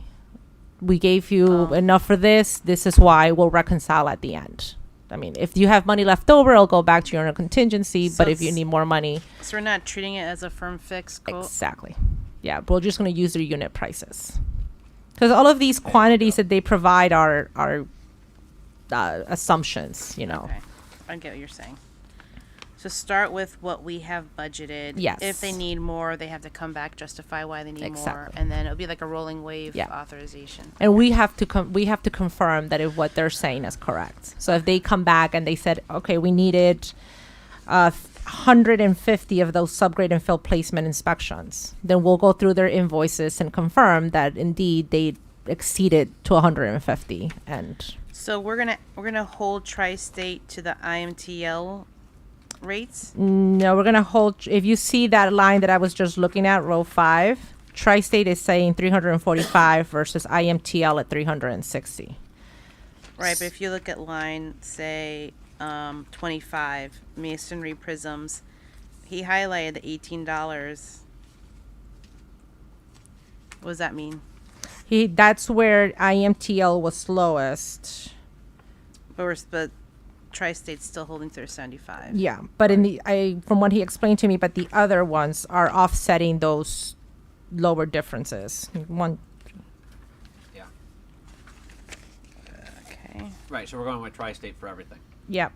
We gave you enough for this. This is why. We'll reconcile at the end. I mean, if you have money left over, it'll go back to your contingency. So But if you need more money, So we're not treating it as a firm fixed quote? exactly. Yeah, we're just going to use their unit prices. Because all of these quantities that they provide are assumptions, Okay, I get what you're saying. So start with what we have budgeted. Yes. If they need more, they have to come back, justify why they need more, Exactly. and then it'll be like a rolling wave Yeah. authorization. And we have to confirm that if what they're saying is correct. So if they come back and they said, okay, we needed 150 of those subgrade and field placement inspections, then we'll go through their invoices and confirm that indeed they exceeded to 150. And So we're gonna hold Tri-State to the IMTL rates. no, we're gonna hold. If you see that line that I was just looking at, row 5, Tri-State is saying 345 versus IMTL at 360. Right, but if you look at line, say, 25, masonry prisms, he highlighted the $18. What does that mean? That's where IMTL was lowest. But Tri-State's still holding to their 75. Yeah, but from what he explained to me, but the other ones are offsetting those lower differences. Yeah. Okay. Right. So we're going with Tri-State for everything. Yep.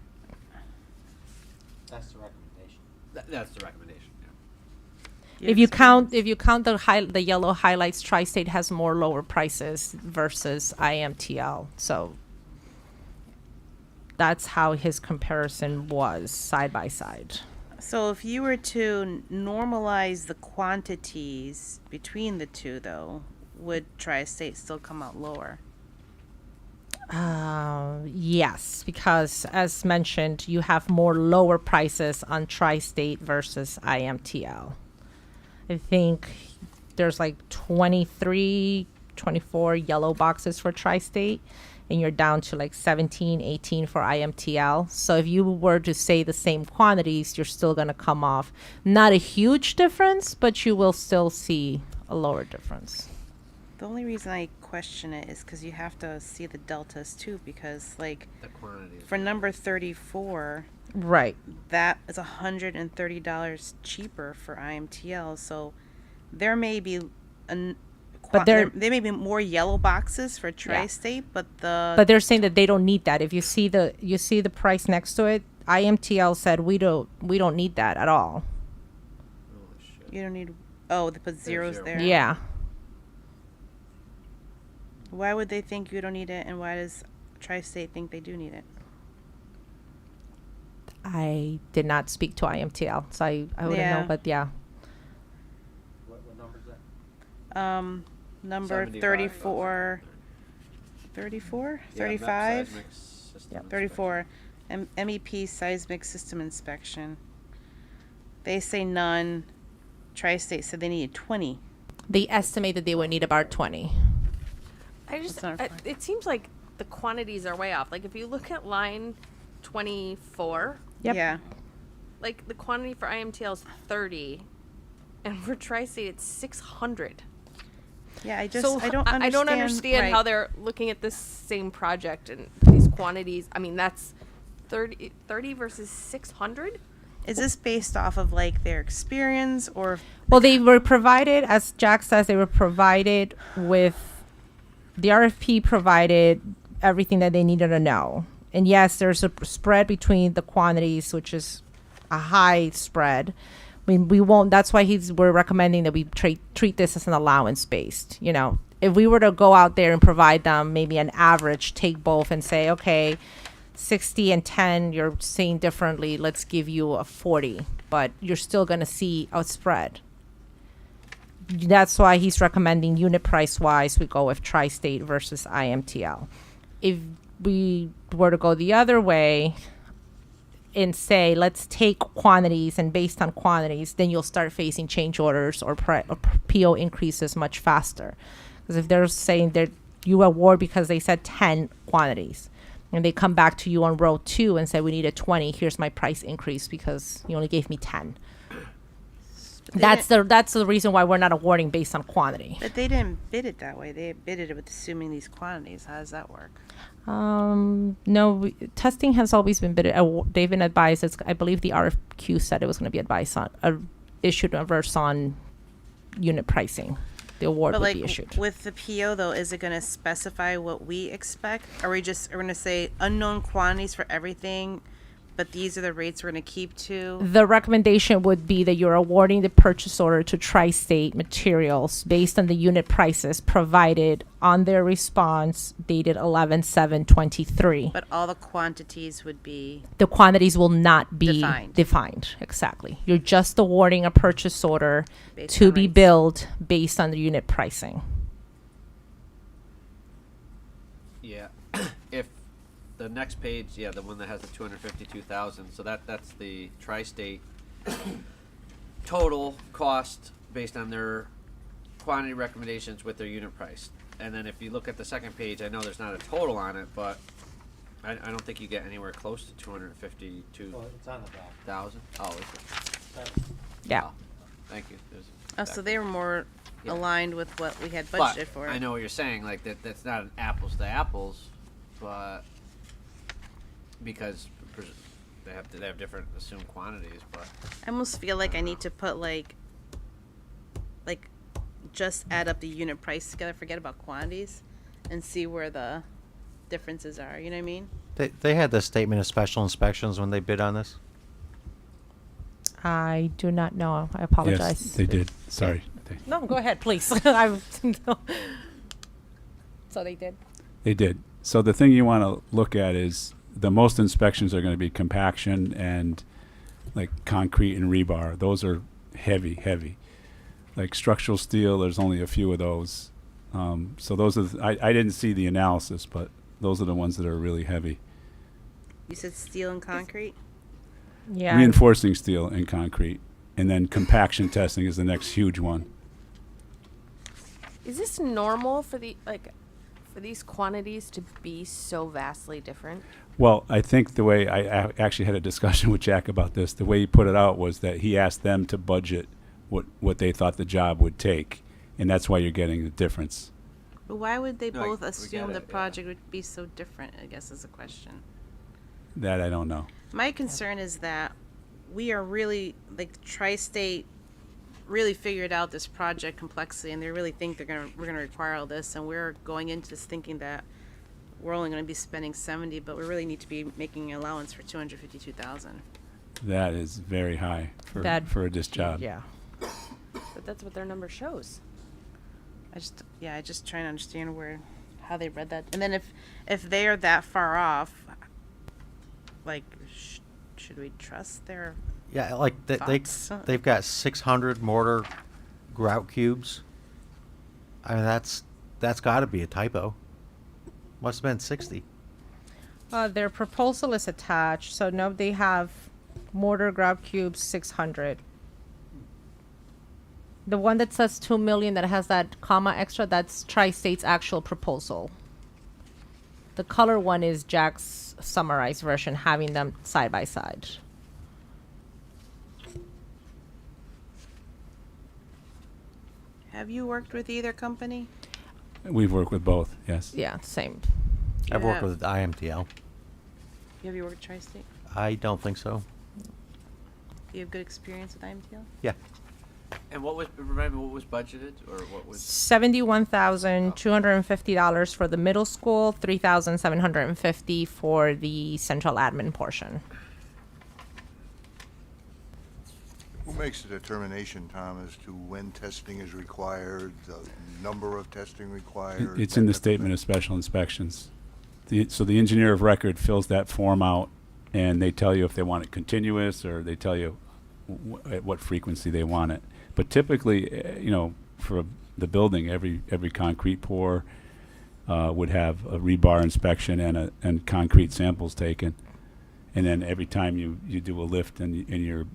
That's the recommendation. That's the recommendation. Yeah. If you count the yellow highlights, Tri-State has more lower prices versus IMTL. So that's how his comparison was side by side. So if you were to normalize the quantities between the two, though, would Tri-State still come out lower? Yes, because as mentioned, you have more lower prices on Tri-State versus IMTL. I think there's like 23 24 yellow boxes for Tri-State, and you're down to like 17, 18 for IMTL. So if you were to say the same quantities, you're still going to come off not a huge difference, but you will still see a lower difference. The only reason I question it is because you have to see the deltas too, because like The quantity. for number 34, Right. that is $130 cheaper for IMTL. So there may be But there- there may be more yellow boxes for Tri-State, but But they're saying that they don't need that. If you see the price next to it, IMTL said we don't need that at all. you don't need. Oh, they put zeros zero. there. Yeah. Why would they think you don't need it, and why does Tri-State think they do need it? I did not speak to IMTL, so I wouldn't Yeah. know, but yeah. What number is that? Number 75. 34, 34, 35, Yeah, 34, MEP seismic system inspection. They say none. Tri-State said they needed 20. They estimate that they would need about 20. I just, That's not fine. it seems like the quantities are way off. Like if you look at line 24, Yep. Yeah. like the quantity for IMTL is 30, and for Tri-State it's 600. Yeah, I just, So I don't understand. I don't understand how right. they're looking at this same project and these quantities. I mean, that's 30 versus 600. Is this based off of like their experience or? Well, they were provided, as Jack says, they were provided with the RFP provided everything that they needed to know. And yes, there's a spread between the quantities, which is a high spread. I mean, we won't. That's why we're recommending that we treat this as an allowance based. You know, if we were to go out there and provide them maybe an average, take both and say, okay, 60 and 10, you're seeing differently. Let's give you a 40, but you're still going to see a spread. That's why he's recommending unit price wise, we go with Tri-State versus IMTL. If we were to go the other way and say, let's take quantities, and based on quantities, then you'll start facing change orders or PO increases much faster. Because if they're saying that you award because they said 10 quantities, and they come back to you on row 2 and say, we need a 20, here's my price increase because you only gave me 10. That's the reason why we're not awarding based on quantity. But they didn't bid it that way. They bidded it with assuming these quantities. How does that work? No, testing has always been bidded. They've been advised. I believe the RFQ said it was going to be advised on issued a verse on unit pricing. The award But would like be issued. with the PO though, is it going to specify what we expect? Or are we going to say unknown quantities for everything, but these are the rates we're going to keep to? The recommendation would be that you're awarding the purchase order to Tri-State Materials based on the unit prices provided on their response dated 11/7/23. But all the quantities would be The quantities will not be Defined. defined. Exactly. You're just awarding a purchase order Based to on be rates. billed based on the unit pricing. Yeah. If the next page, yeah, the one that has the 252,000. So that's the Tri-State total cost based on their quantity recommendations with their unit price. And then if you look at the second page, I know there's not a total on it, but I don't think you get anywhere close to 252,000. Well, it's on the back. Oh, is it? Yeah. Oh, thank you. There's Oh, so they were more Yeah. aligned with what we had But budgeted for. I know what you're saying, like that's not an apples to apples, but because they have different assumed quantities, but I almost feel like I need to put like just add up the unit price together, forget about quantities, and see where the differences are. You know what I mean? They had the statement of special inspections when they bid on this. I do not know. I apologize. Yes, they did. Sorry. No, go ahead, please. So they did. They did. So the thing you want to look at is the most inspections are going to be compaction and like concrete and rebar. Those are heavy. Like structural steel, there's only a few of those. So those are, I didn't see the analysis, but those are the ones that are really heavy. You said steel and concrete. Yeah. Reinforcing steel and concrete. And then compaction testing is the next huge one. Is this normal for for these quantities to be so vastly different? Well, I think the way I actually had a discussion with Jack about this, the way he put it out was that he asked them to budget what they thought the job would take, and that's why you're getting the difference. But why would they No, both we assume get the it, yeah. project would be so different, I guess is a question. That I don't know. My concern is that we are really, like, Tri-State really figured out this project complexity, and they really think we're gonna require all this, and we're going into this thinking that we're only gonna be spending 70, but we really need to be making an allowance for 252,000. That is very high for this job. Yeah. But that's what their number shows. I just trying to understand how they read that. And then if they are that far off, like, should we trust their? Yeah, like Thoughts? they've got 600 mortar grout cubes. I mean, that's got to be a typo. Must have been 60. Their proposal is attached, so no, they have mortar grout cubes 600. The one that says 2 million that has that comma extra, that's Tri-State's actual proposal. The color one is Jack's summarized version, having them side by side. Have you worked with either company? We've worked with both, yes. Yeah, same. I've worked Yeah. with IMTL. Have you worked with Tri-State? I don't think so. Do you have good experience with IMTL? Yeah. And remind me, what was budgeted, or what was? $71,250 for the middle school, $3,750 for the central admin portion. Who makes the determination, Tom, as to when testing is required, the number of testing required? It's that in the type of statement thing? of special inspections. So the engineer of record fills that form out, and they tell you if they want it continuous, or they tell you at what frequency they want it. But typically, for the building, every concrete pour would have a rebar inspection and concrete samples taken, and then every time you do a lift and your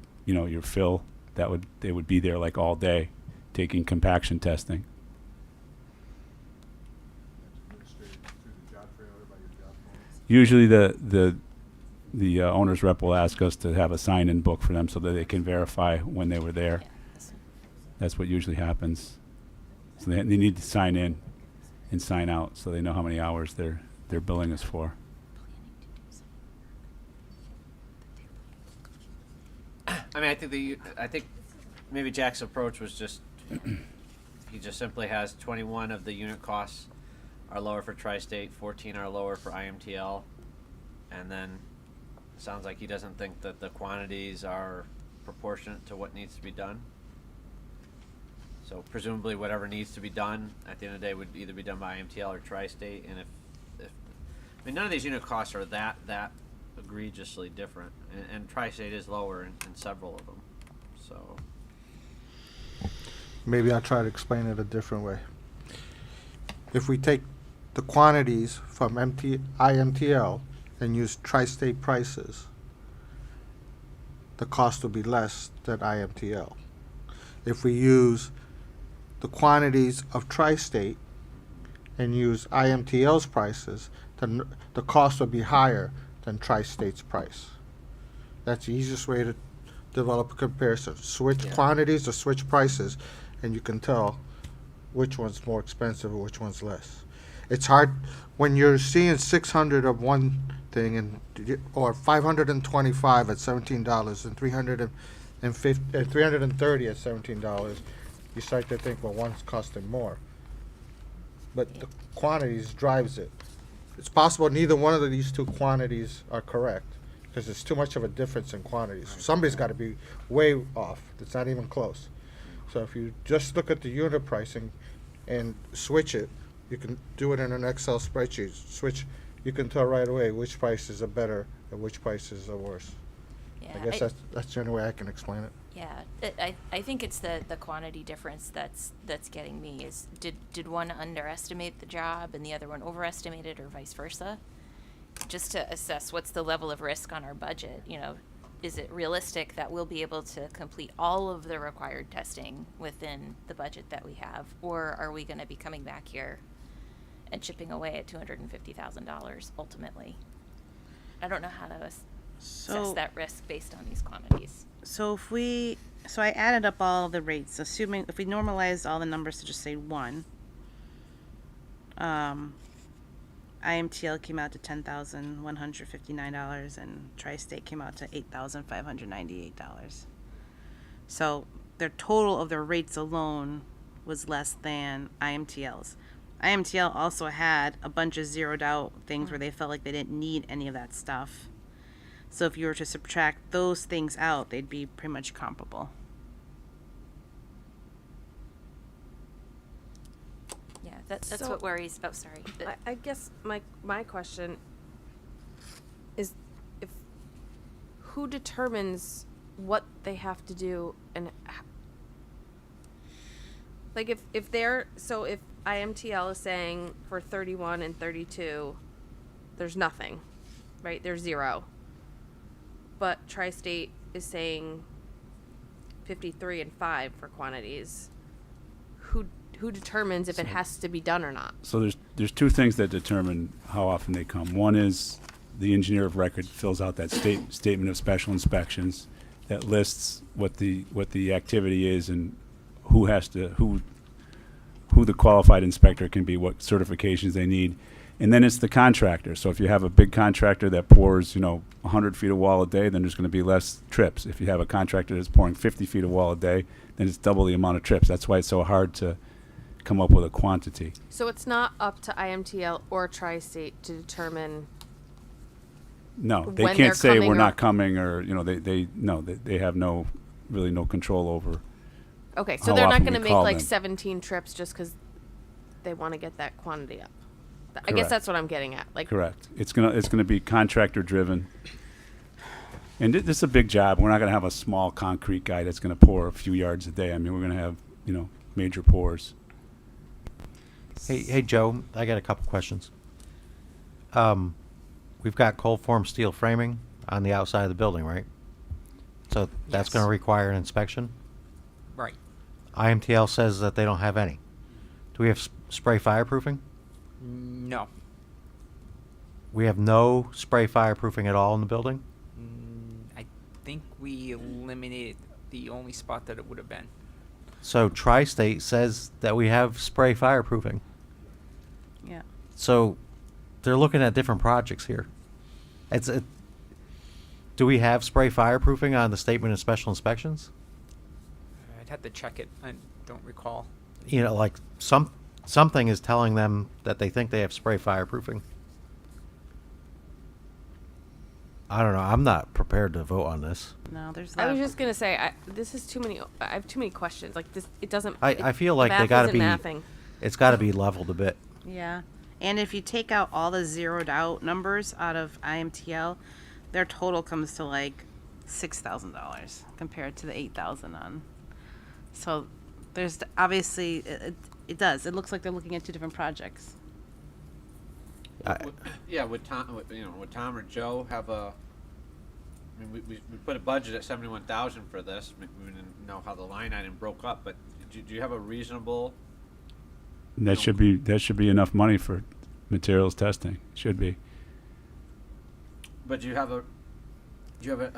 fill, they would be there like all day, taking compaction testing. Usually the owner's rep will ask us to have a sign-in book for them so that they can verify when they were there. That's what usually happens. So they need to sign in and sign out so they know how many hours they're billing us for. I mean, I think maybe Jack's approach was just he just simply has 21 of the unit costs are lower for Tri-State, 14 are lower for IMTL, and then it sounds like he doesn't think that the quantities are proportionate to what needs to be done. So presumably whatever needs to be done at the end of the day would either be done by IMTL or Tri-State, and if I mean, none of these unit costs are that egregiously different, and Tri-State is lower in several of them. So Maybe I'll try to explain it a different way. If we take the quantities from IMTL and use Tri-State prices, the cost will be less than IMTL. If we use the quantities of Tri-State and use IMTL's prices, then the cost will be higher than Tri-State's price. That's the easiest way to develop a comparison. Switch quantities or switch prices, and you can tell which one's more expensive or which one's less. It's hard when you're seeing 600 of one thing or 525 at $17 and 330 at $17. You start to think, well, one's costing more. But the quantities drives it. It's possible neither one of these two quantities are correct because there's too much of a difference in quantities. Somebody's got to be way off. It's not even close. So if you just look at the unit pricing and switch it, you can do it in an Excel spreadsheet. You can tell right away which prices are better and which prices are worse. Yeah, I guess that's the only way I can explain it. Yeah, I think it's the quantity difference that's getting me. Is did one underestimate the job and the other one overestimate it, or vice versa? Just to assess what's the level of risk on our budget. is it realistic that we'll be able to complete all of the required testing within the budget that we have? Or are we gonna be coming back here and chipping away at $250,000 ultimately? I don't know how to assess So, that risk based on these quantities. so I added up all the rates, assuming, if we normalize all the numbers to just say 1, IMTL came out to $10,159 and Tri-State came out to $8,598. So their total of their rates alone was less than IMTL's. IMTL also had a bunch of zeroed out things where they felt like they didn't need any of that stuff. So if you were to subtract those things out, they'd be pretty much comparable. Yeah, that's So- what worries. Oh, sorry. I guess my question is, if who determines what they have to do, and like if they're, so if IMTL is saying for 31 and 32 there's nothing, right, there's 0, but Tri-State is saying 53 and 5 for quantities, who determines if it has to be done or not? So there's two things that determine how often they come. One is the engineer of record fills out that statement of special inspections that lists what the activity is and who the qualified inspector can be, what certifications they need. And then it's the contractor. So if you have a big contractor that pours, 100 feet of wall a day, then there's going to be less trips. If you have a contractor that's pouring 50 feet of wall a day, then it's double the amount of trips. That's why it's so hard to come up with a quantity. So it's not up to IMTL or Tri-State to determine. No, they when can't they're say coming we're or- not coming, or they have no control over. Okay, so how they're not often going to we make call like them. 17 trips just because they want to get that quantity up. I guess Correct. that's what I'm getting at. Like, Correct. It's gonna be contractor driven. And this is a big job. We're not gonna have a small concrete guy that's gonna pour a few yards a day. I mean, we're gonna have major pours. Hey, Joe, I got a couple questions. We've got cold form steel framing on the outside of the building, right? So that's Yes. going to require an inspection? Right. IMTL says that they don't have any. Do we have spray fireproofing? No. We have no spray fireproofing at all in the building? I think we eliminated the only spot that it would have been. So Tri-State says that we have spray fireproofing. Yeah. So they're looking at different projects here. Do we have spray fireproofing on the statement of special inspections? I'd have to check it. I don't recall. Like something is telling them that they think they have spray fireproofing. I don't know. I'm not prepared to vote on this. No, there's a I lot was of- just gonna say, this is too many. I have too many questions. Like this, it doesn't. I feel like they math got to isn't be. mathing. It's got to be leveled a bit. Yeah. And if you take out all the zeroed out numbers out of IMTL, their total comes to like $6,000 compared to the $8,000 on. So there's obviously, it does. It looks like they're looking at two different projects. Would Tom or Joe have a? I mean, we put a budget at 71,000 for this. We didn't know how the line item broke up, but do you have a reasonable? And that should be enough money for materials testing. Should be. But do you have a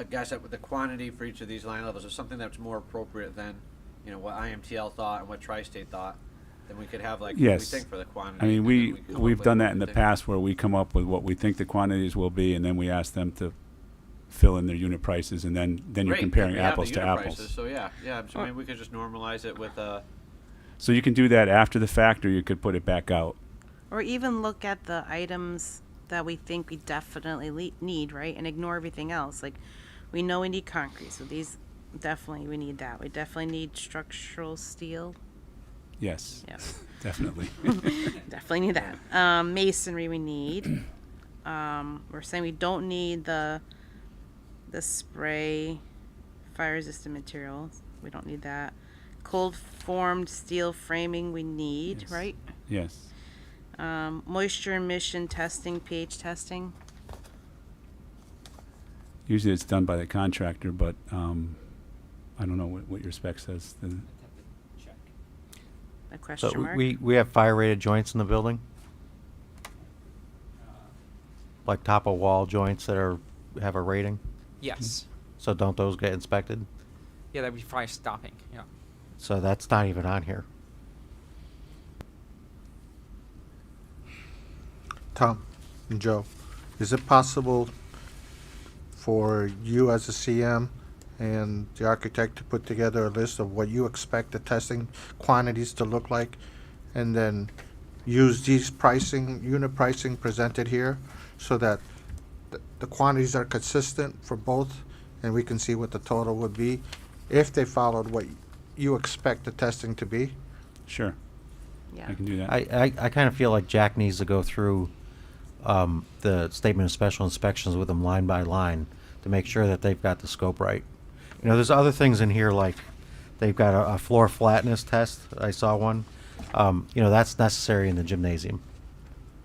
guess at what the quantity for each of these line levels is something that's more appropriate than, what IMTL thought and what Tri-State thought? Then we could have Yes. we think for the quantity. I mean, and then we've come up with done what that in we the think. past where we come up with what we think the quantities will be, and then we ask them to fill in their unit prices, and then you're Great, comparing we have the apples to unit apples. prices, so yeah. So maybe we could just normalize it with So you can do that after the fact, or you could put it back out. Or even look at the items that we think we definitely need, right? And ignore everything else. Like, we know we need concrete, so these, definitely we need that. We definitely need structural steel. Yes. Yeah. Definitely. Definitely need that. Masonry we need. We're saying we don't need the spray fire resistant materials. We don't need that. Cold formed steel framing we need, Yes. right? Yes. Moisture emission testing, pH testing. Usually it's done by the contractor, but I don't know what your spec says. A question So mark? we have fire rated joints in the building? Like top of wall joints that have a rating? Yes. So don't those get inspected? Yeah, that would be fire stopping. Yeah. So that's not even on here. Tom and Joe, is it possible for you as a CM and the architect to put together a list of what you expect the testing quantities to look like, and then use these unit pricing presented here, so that the quantities are consistent for both, and we can see what the total would be if they followed what you expect the testing to be? Sure, Yeah. I can do that. I kind of feel like Jack needs to go through the statement of special inspections with them line by line to make sure that they've got the scope right. You know, there's other things in here like they've got a floor flatness test. I saw one. You know, that's necessary in the gymnasium.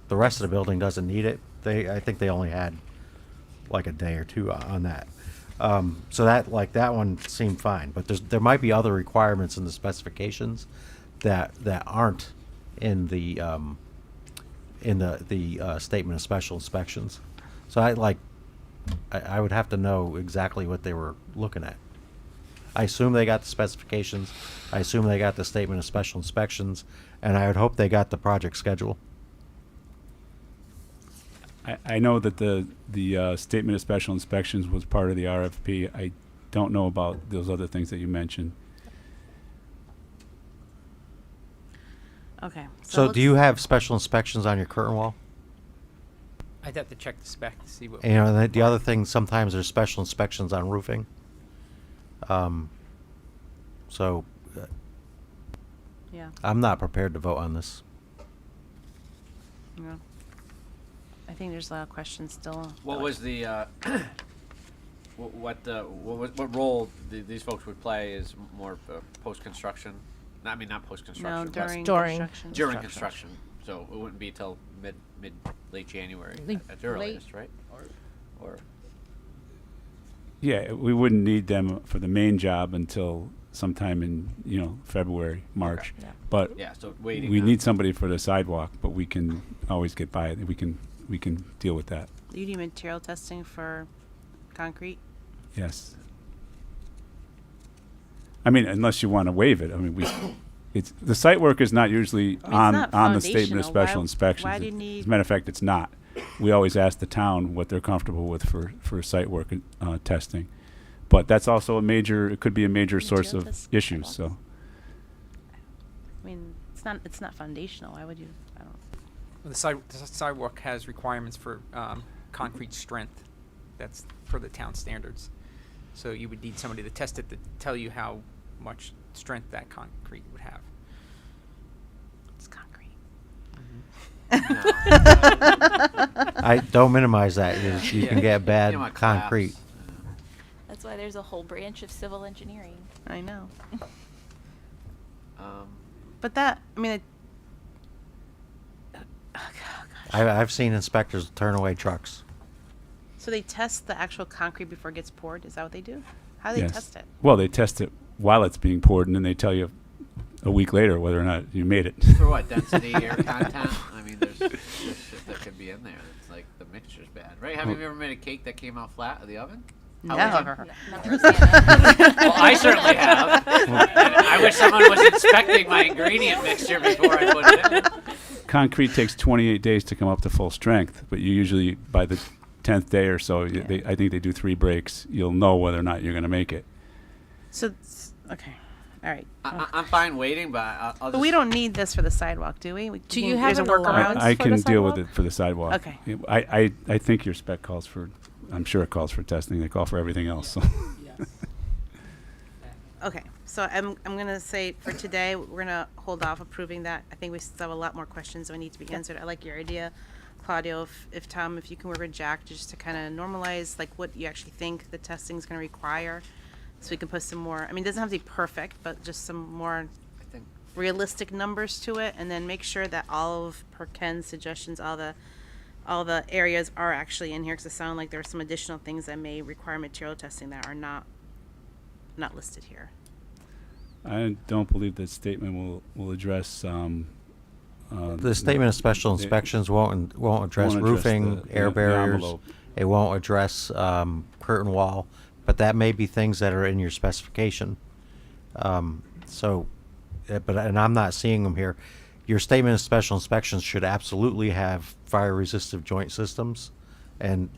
The rest of the building doesn't need it. I think they only had like a day or two on that. So that one seemed fine, but there might be other requirements in the specifications that aren't in the statement of special inspections. So I would have to know exactly what they were looking at. I assume they got the specifications. I assume they got the statement of special inspections, and I would hope they got the project schedule. I know that the statement of special inspections was part of the RFP. I don't know about those other things that you mentioned. Okay. So do you have special inspections on your curtain wall? I'd have to check the spec to see what. And, you know, the other thing, sometimes there's special inspections on roofing. So Yeah. I'm not prepared to vote on this. Yeah. I think there's a lot of questions still. What was the what role these folks would play is more post construction? I mean, not post construction. No, during During. construction. during construction. So it wouldn't be till late January at the earliest, right? Or Yeah, we wouldn't need them for the main job until sometime in February, March. Yeah. But yeah, so waiting. we on- need somebody for the sidewalk, but we can always get by it. We can deal with that. You do material testing for concrete? Yes. I mean, unless you want to waive it. I mean, it's the site work is not usually it's on not the statement of foundational. special Why- inspections. why do you As need- a matter of fact, it's not. We always ask the town what they're comfortable with for site work testing, but that's also it could be a major source Material of test issues. sidewalks. So I mean, it's not foundational. Why would you? I don't. The sidewalk has requirements for concrete strength. That's for the town standards. So you would need somebody to test it to tell you how much strength that concrete would have. It's concrete. I don't minimize that. You Yeah. can get bad You know what, concrete. collapse. That's why there's a whole branch of civil engineering. I know. Um, But that, I mean, I've seen inspectors turn away trucks. so they test the actual concrete before it gets poured? Is that what they do? How do they yes. test it? Well, they test it while it's being poured, and then they tell you a week later whether or not you made it. for what, density, air content? I mean, there's shit that could be in there. It's like the mixture's bad, right? Have you ever made a cake that came out flat of the oven? How would you- Never. Not Rosanna. Well, I certainly have. And I wish someone was inspecting my ingredient mixture before I put it in. Concrete takes 28 days to come up to full strength, but you usually by the 10th day or so, I think they do 3 breaks. You'll know whether or not you're going to make it. So, okay. All right. I'm fine waiting, but I'll just... But we don't need this for the sidewalk, do we? Do you have there's an allowance? I for can the deal with sidewalk? it for the sidewalk. Okay. I think your spec calls for, I'm sure it calls for testing. They call for everything else. So. Okay. So I'm gonna say for today we're gonna hold off approving that. I think we still have a lot more questions that need to be answered. I like your idea, Claudio. If Tom, if you can work with Jack just to kind of normalize like what you actually think the testing is gonna require, so we can put some more. I mean, it doesn't have to be perfect, but just some more I think realistic numbers to it, and then make sure that all of per Ken's suggestions, all the all the areas are actually in here, because it sounded like there are some additional things that may require material testing that are not listed here. I don't believe that statement will address. The statement of special inspections won't address won't address roofing, the- air the barriers. envelope. It won't address curtain wall, but that may be things that are in your specification. And I'm not seeing them here. Your statement of special inspections should absolutely have fire resistive joint systems, and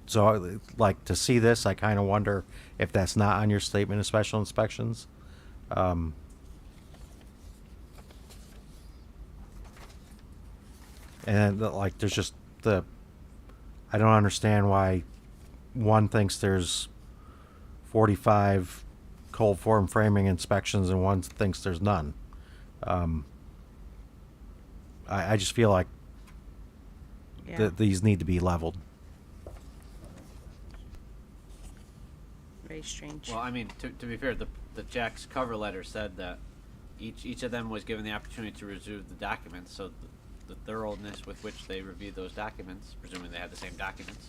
so like to see this, I kind of wonder if that's not on your statement of special inspections. And like, there's just I don't understand why one thinks there's 45 cold form framing inspections and one thinks there's none. I just feel like Yeah. these need to be leveled. Very strange. Well, I mean, to be fair, the Jack's cover letter said that each of them was given the opportunity to review the documents, so the thoroughness with which they reviewed those documents, presuming they had the same documents,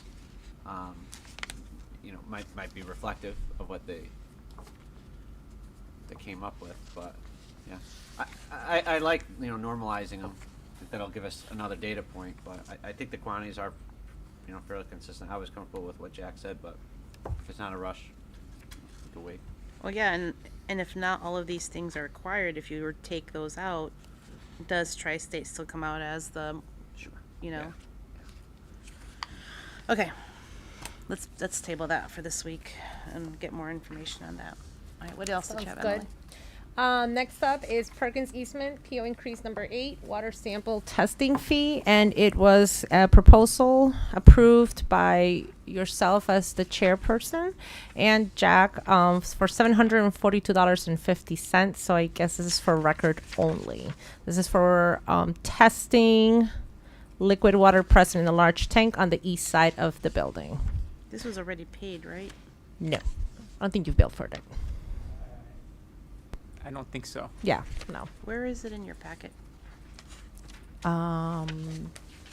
might be reflective of what they came up with. But yeah, I like normalizing them. I think that'll give us another data point. But I think the quantities are fairly consistent. I was comfortable with what Jack said, but if it's not a rush, we can wait. Well, yeah, and if not all of these things are required, if you were to take those out, does Tri-State still come out as the, Sure. Okay, let's table that for this week and get more information on that. All right, what else did you Sounds have, good. Emily? Next up is Perkins Eastman, PO increase number 8, water sample testing fee, and it was a proposal approved by yourself as the chairperson and Jack for $742.50. So I guess this is for record only. This is for testing liquid water present in a large tank on the east side of the building. This was already paid, right? No, I don't think you've billed for it. I don't think so. Yeah, no. Where is it in your packet?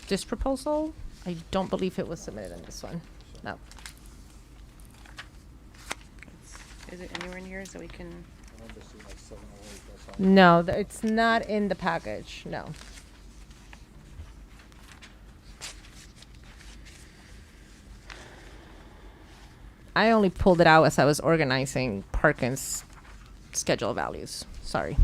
This proposal, I don't believe it was submitted in this one. No. Is it anywhere in here so we can? No, it's not in the package. No. I only pulled it out as I was organizing Perkins' schedule values. Sorry.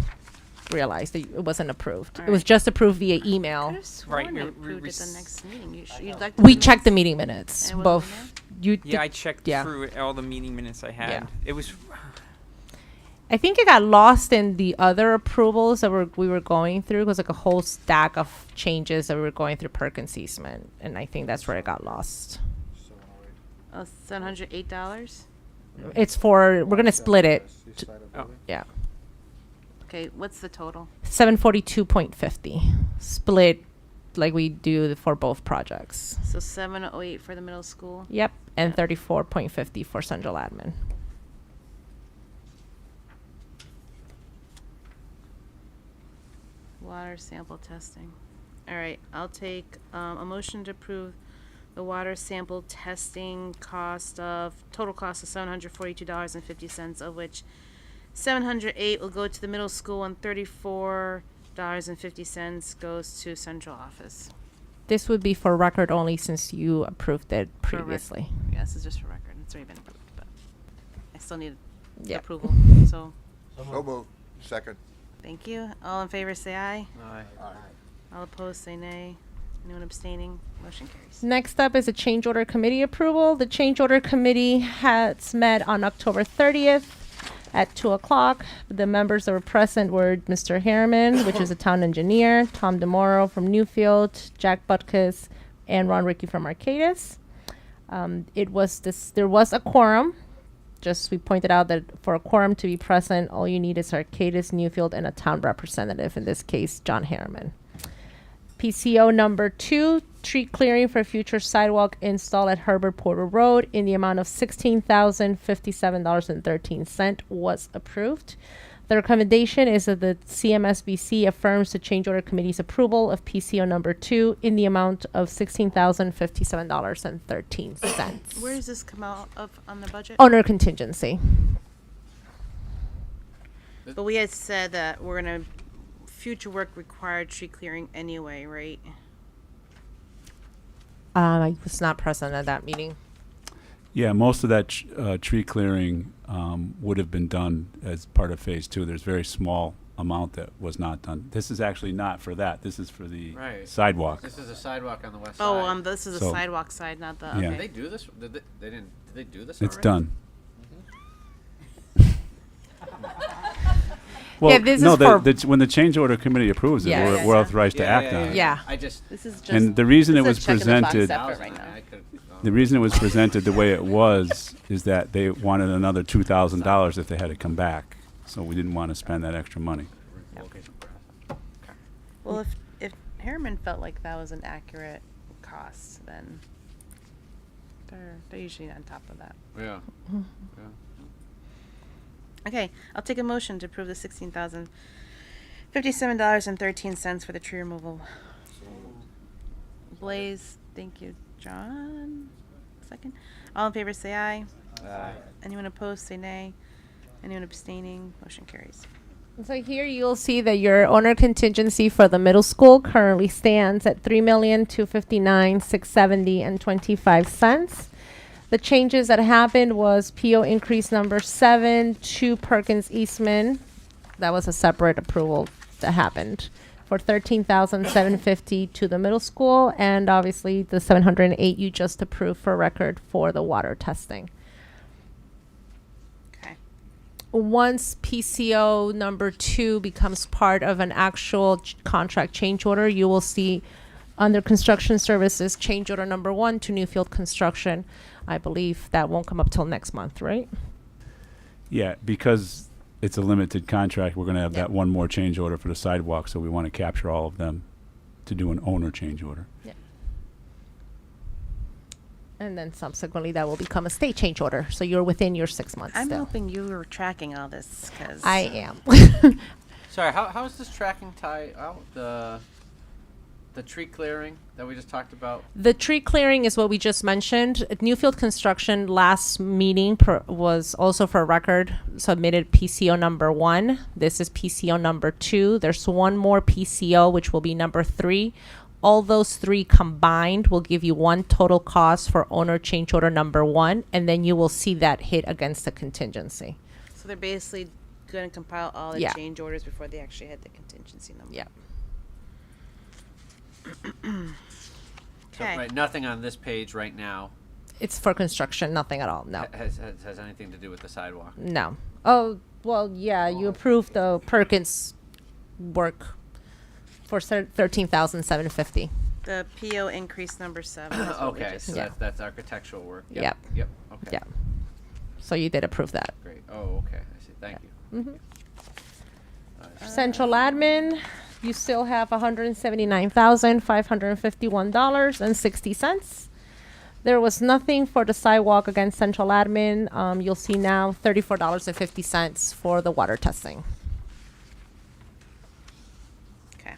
Realized that it wasn't approved. It was Alright. just approved via I email. could have sworn Right, I we approved it the rec- next meeting. You'd like We checked the meeting minutes. And it wasn't Both. You Yeah, I did- checked yeah. through all the meeting minutes I had. Yeah. It was I think it got lost in the other approvals that we were going through. It was like a whole stack of changes that we were going through Perkins Eastman, and I think that's where it got lost. Oh, $708. It's for we're gonna split it. oh, Yeah, Okay, what's the total? 742.50 split, like we do for both projects. So 708 for the middle school. Yep, and 34.50 for central admin. Water sample testing. All right, I'll take a motion to approve the water sample testing total cost of $742.50, of which $708 will go to the middle school and $34.50 goes to central office. This would be for record only since you approved it For rec- previously. Yes, it's just for record. It's already been approved, but I still need Yep. approval. So, So moved. Second. thank you. All in favor, say aye. Aye. All opposed, say nay. Anyone abstaining? Motion carries. Next up is a change order committee approval. The change order committee has met on October 30th at 2 o'clock. The members that were present were Mr. Harriman, which is a town engineer, Tom DeMoro from Newfield, Jack Butkus, and Ron Rickey from Arcadis. There was a quorum. Just we pointed out that for a quorum to be present, all you need is Arcadis, Newfield, and a town representative, in this case, John Harriman. PCO number 2, tree clearing for future sidewalk install at Herbert Porter Road in the amount of $16,057.13 was approved. The recommendation is that the CMSBC affirms the change order committee's approval of PCO number 2 in the amount of $16,057.13. Where does this come out of on the budget? Owner contingency. But we had said that we're gonna, future work required tree clearing anyway, right? I was not present at that meeting. Yeah, most of that tree clearing would have been done as part of phase 2. There's very small amount that was not done. This is actually not for that. This is for the Right. sidewalk. This is a sidewalk on the west Oh, side. this is the So- sidewalk side, not the, Yeah. Did okay. they do this? Did they didn't? Did they do this? It's already? done. Yeah, this no, is for- when the change order committee approves it, Yeah, we're, yeah, we're yeah. authorized to act on it. Yeah. I just This is just. And the reason it this was is a check in the box presented, effort right now. the reason it was presented the way it was is that they wanted another $2,000 if they had to come back. So we didn't want to spend that extra money. Well, if Harriman felt like that was an accurate cost, then they're usually on top of that. Yeah. Yeah. Okay, I'll take a motion to approve the $16,057.13 for the tree removal. Blaze, thank you, John. Second. All in favor, say aye. Anyone opposed, say nay. Anyone abstaining, motion carries. So here you'll see that your owner contingency for the middle school currently stands at $3,259,670.25. The changes that happened was PO increase number 7 to Perkins Eastman. That was a separate approval that happened for $13,750 to the middle school, and obviously the $708 you just approved for record for the water testing. Okay. Once PCO number 2 becomes part of an actual contract change order, you will see under construction services change order number 1 to Newfield Construction. I believe that won't come up till next month, right? Yeah, because it's a limited contract, we're going to have Yep. that one more change order for the sidewalk, so we want to capture all of them to do an owner change order. And then subsequently that will become a state change order. So you're within your 6 months I'm still. hoping you were tracking all this, because. I am. Sorry, how is this tracking tie out the tree clearing that we just talked about? The tree clearing is what we just mentioned. At Newfield Construction last meeting was also for record submitted PCO number 1. This is PCO number 2. There's one more PCO, which will be number 3. All those 3 combined will give you one total cost for owner change order number 1, and then you will see that hit against the contingency. So they're basically going to compile all the Yeah. change orders before they actually hit the contingency number. Yeah. So, Okay. right, nothing on this page right now It's for construction, nothing at all. No. has anything to do with the sidewalk. No. Oh, well, yeah, you approved the Perkins work for $13,750. The PO increase number 7. is what we Okay, just so Yeah. that's architectural work. Yep. Yep. Okay. Yeah. So you did approve that. Great. Oh, okay. I see. Thank you. Central admin, you still have $179,551.60. There was nothing for the sidewalk against central admin. You'll see now $34.50 for the water testing. Okay.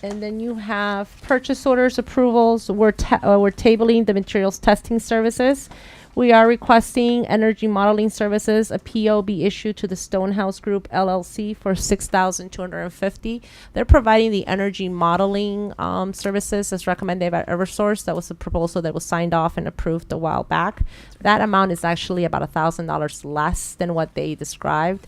And then you have purchase orders approvals. We're tabling the materials testing services. We are requesting energy modeling services. A PO be issued to the Stonehouse Group LLC for $6,250. They're providing the energy modeling services as recommended by Eversource. That was a proposal that was signed off and approved a while back. That amount is actually about $1,000 less than what they described.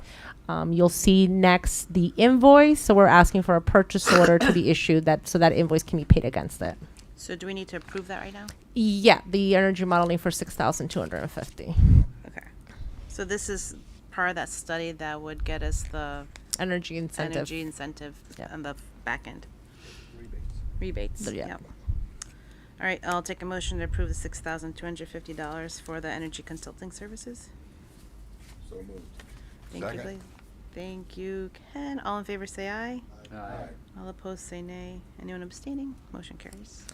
You'll see next the invoice. So we're asking for a purchase order to be issued so that invoice can be paid against it. So do we need to approve that right now? Yeah, the energy modeling for $6,250. Okay. So this is part of that study that would get us the Energy incentive. energy incentive Yeah. on the back end. Rebates. Yeah. Yep. All right, I'll take a motion to approve the $6,250 for the energy consulting services. So moved. Thank you, Second. Blaise. Thank you, Ken. All in favor, say aye. Aye. All opposed, say nay. Anyone abstaining? Motion carries.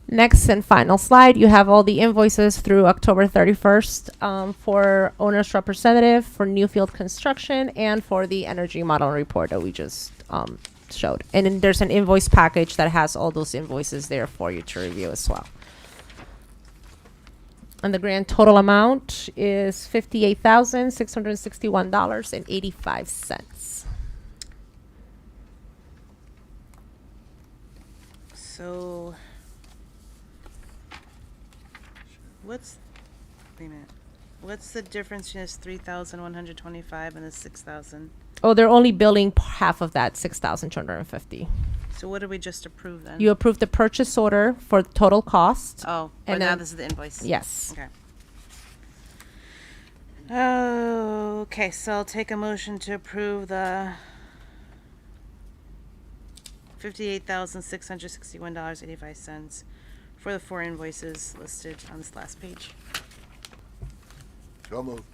Next and final slide, you have all the invoices through October 31st for owner's representative, for Newfield Construction, and for the energy model report that we just showed. And then there's an invoice package that has all those invoices there for you to review as well. And the grand total amount is $58,661.85. So, wait a minute. What's the difference between this 3,125 and the 6,000? Oh, they're only billing half of that, 6,250. So what did we just approve then? You approved the purchase order for the total cost. Oh, but and now then- this is the invoice. Yes. Okay. Oh, okay, so I'll take a motion to approve the $58,661.85 for the 4 invoices listed on this last page. So moved.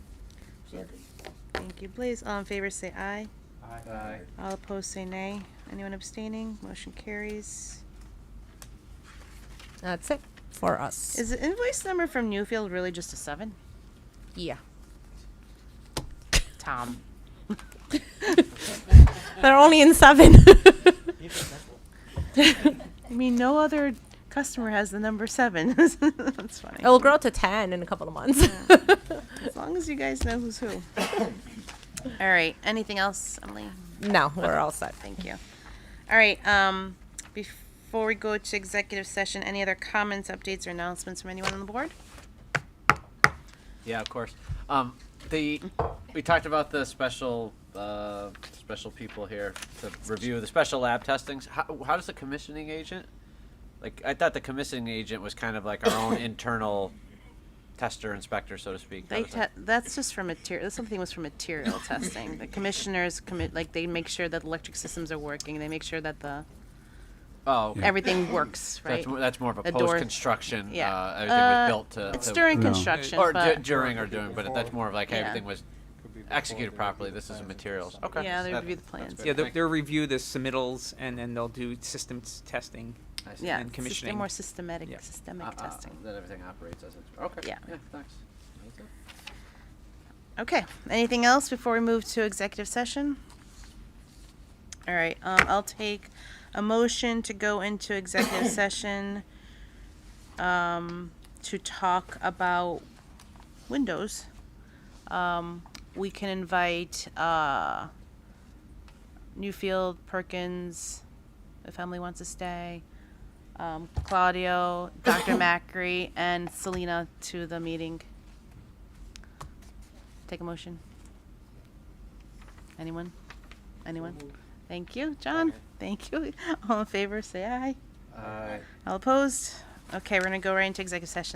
Thank you, Blaze. All in favor say aye. Aye. All opposed say nay. Anyone abstaining? Motion carries. That's it for us. Is the invoice number from Newfield really just a 7? Yeah. Tom. They're only in 7. I mean, no other customer has the number 7. That's funny. It'll grow to 10 in a couple of months. As long as you guys know who's who. All right. Anything else, Emily? No, we're all set. Thank you. All right. Before we go to executive session, any other comments, updates, or announcements from anyone on the board? Yeah, of course. We talked about the special people here to review the special lab testings. How does the commissioning agent? Like, I thought the commissioning agent was kind of like our own internal tester, inspector, so to speak. How does that- That's just for material. That's something was for material testing. The commissioners they make sure that electric systems are working. They make sure that Oh, okay. everything works, So right? that's more of a The door- post-construction. Yeah. Everything was built to. It's to- during No. construction, Or but during or doing, but that's more of like, hey, Yeah. everything was executed properly. This is the materials. Okay. yeah, they That- review the that's plans. good. Yeah, Thank they'll review the submittals and then they'll do systems testing. I see. Yeah, and commissioning. more systematic, Yeah. systemic testing. That everything operates as it's. Okay. Yeah. Thanks. That's it. Okay. Anything else before we move to executive session? All right. I'll take a motion to go into executive session to talk about windows. We can invite Newfield, Perkins, if Emily wants to stay, Claudio, Dr. Macri, and Selena to the meeting. Take a motion. Anyone? Anyone? Thank you, John. Thank you. All in favor, say aye. All opposed? Okay, we're gonna go right into executive session.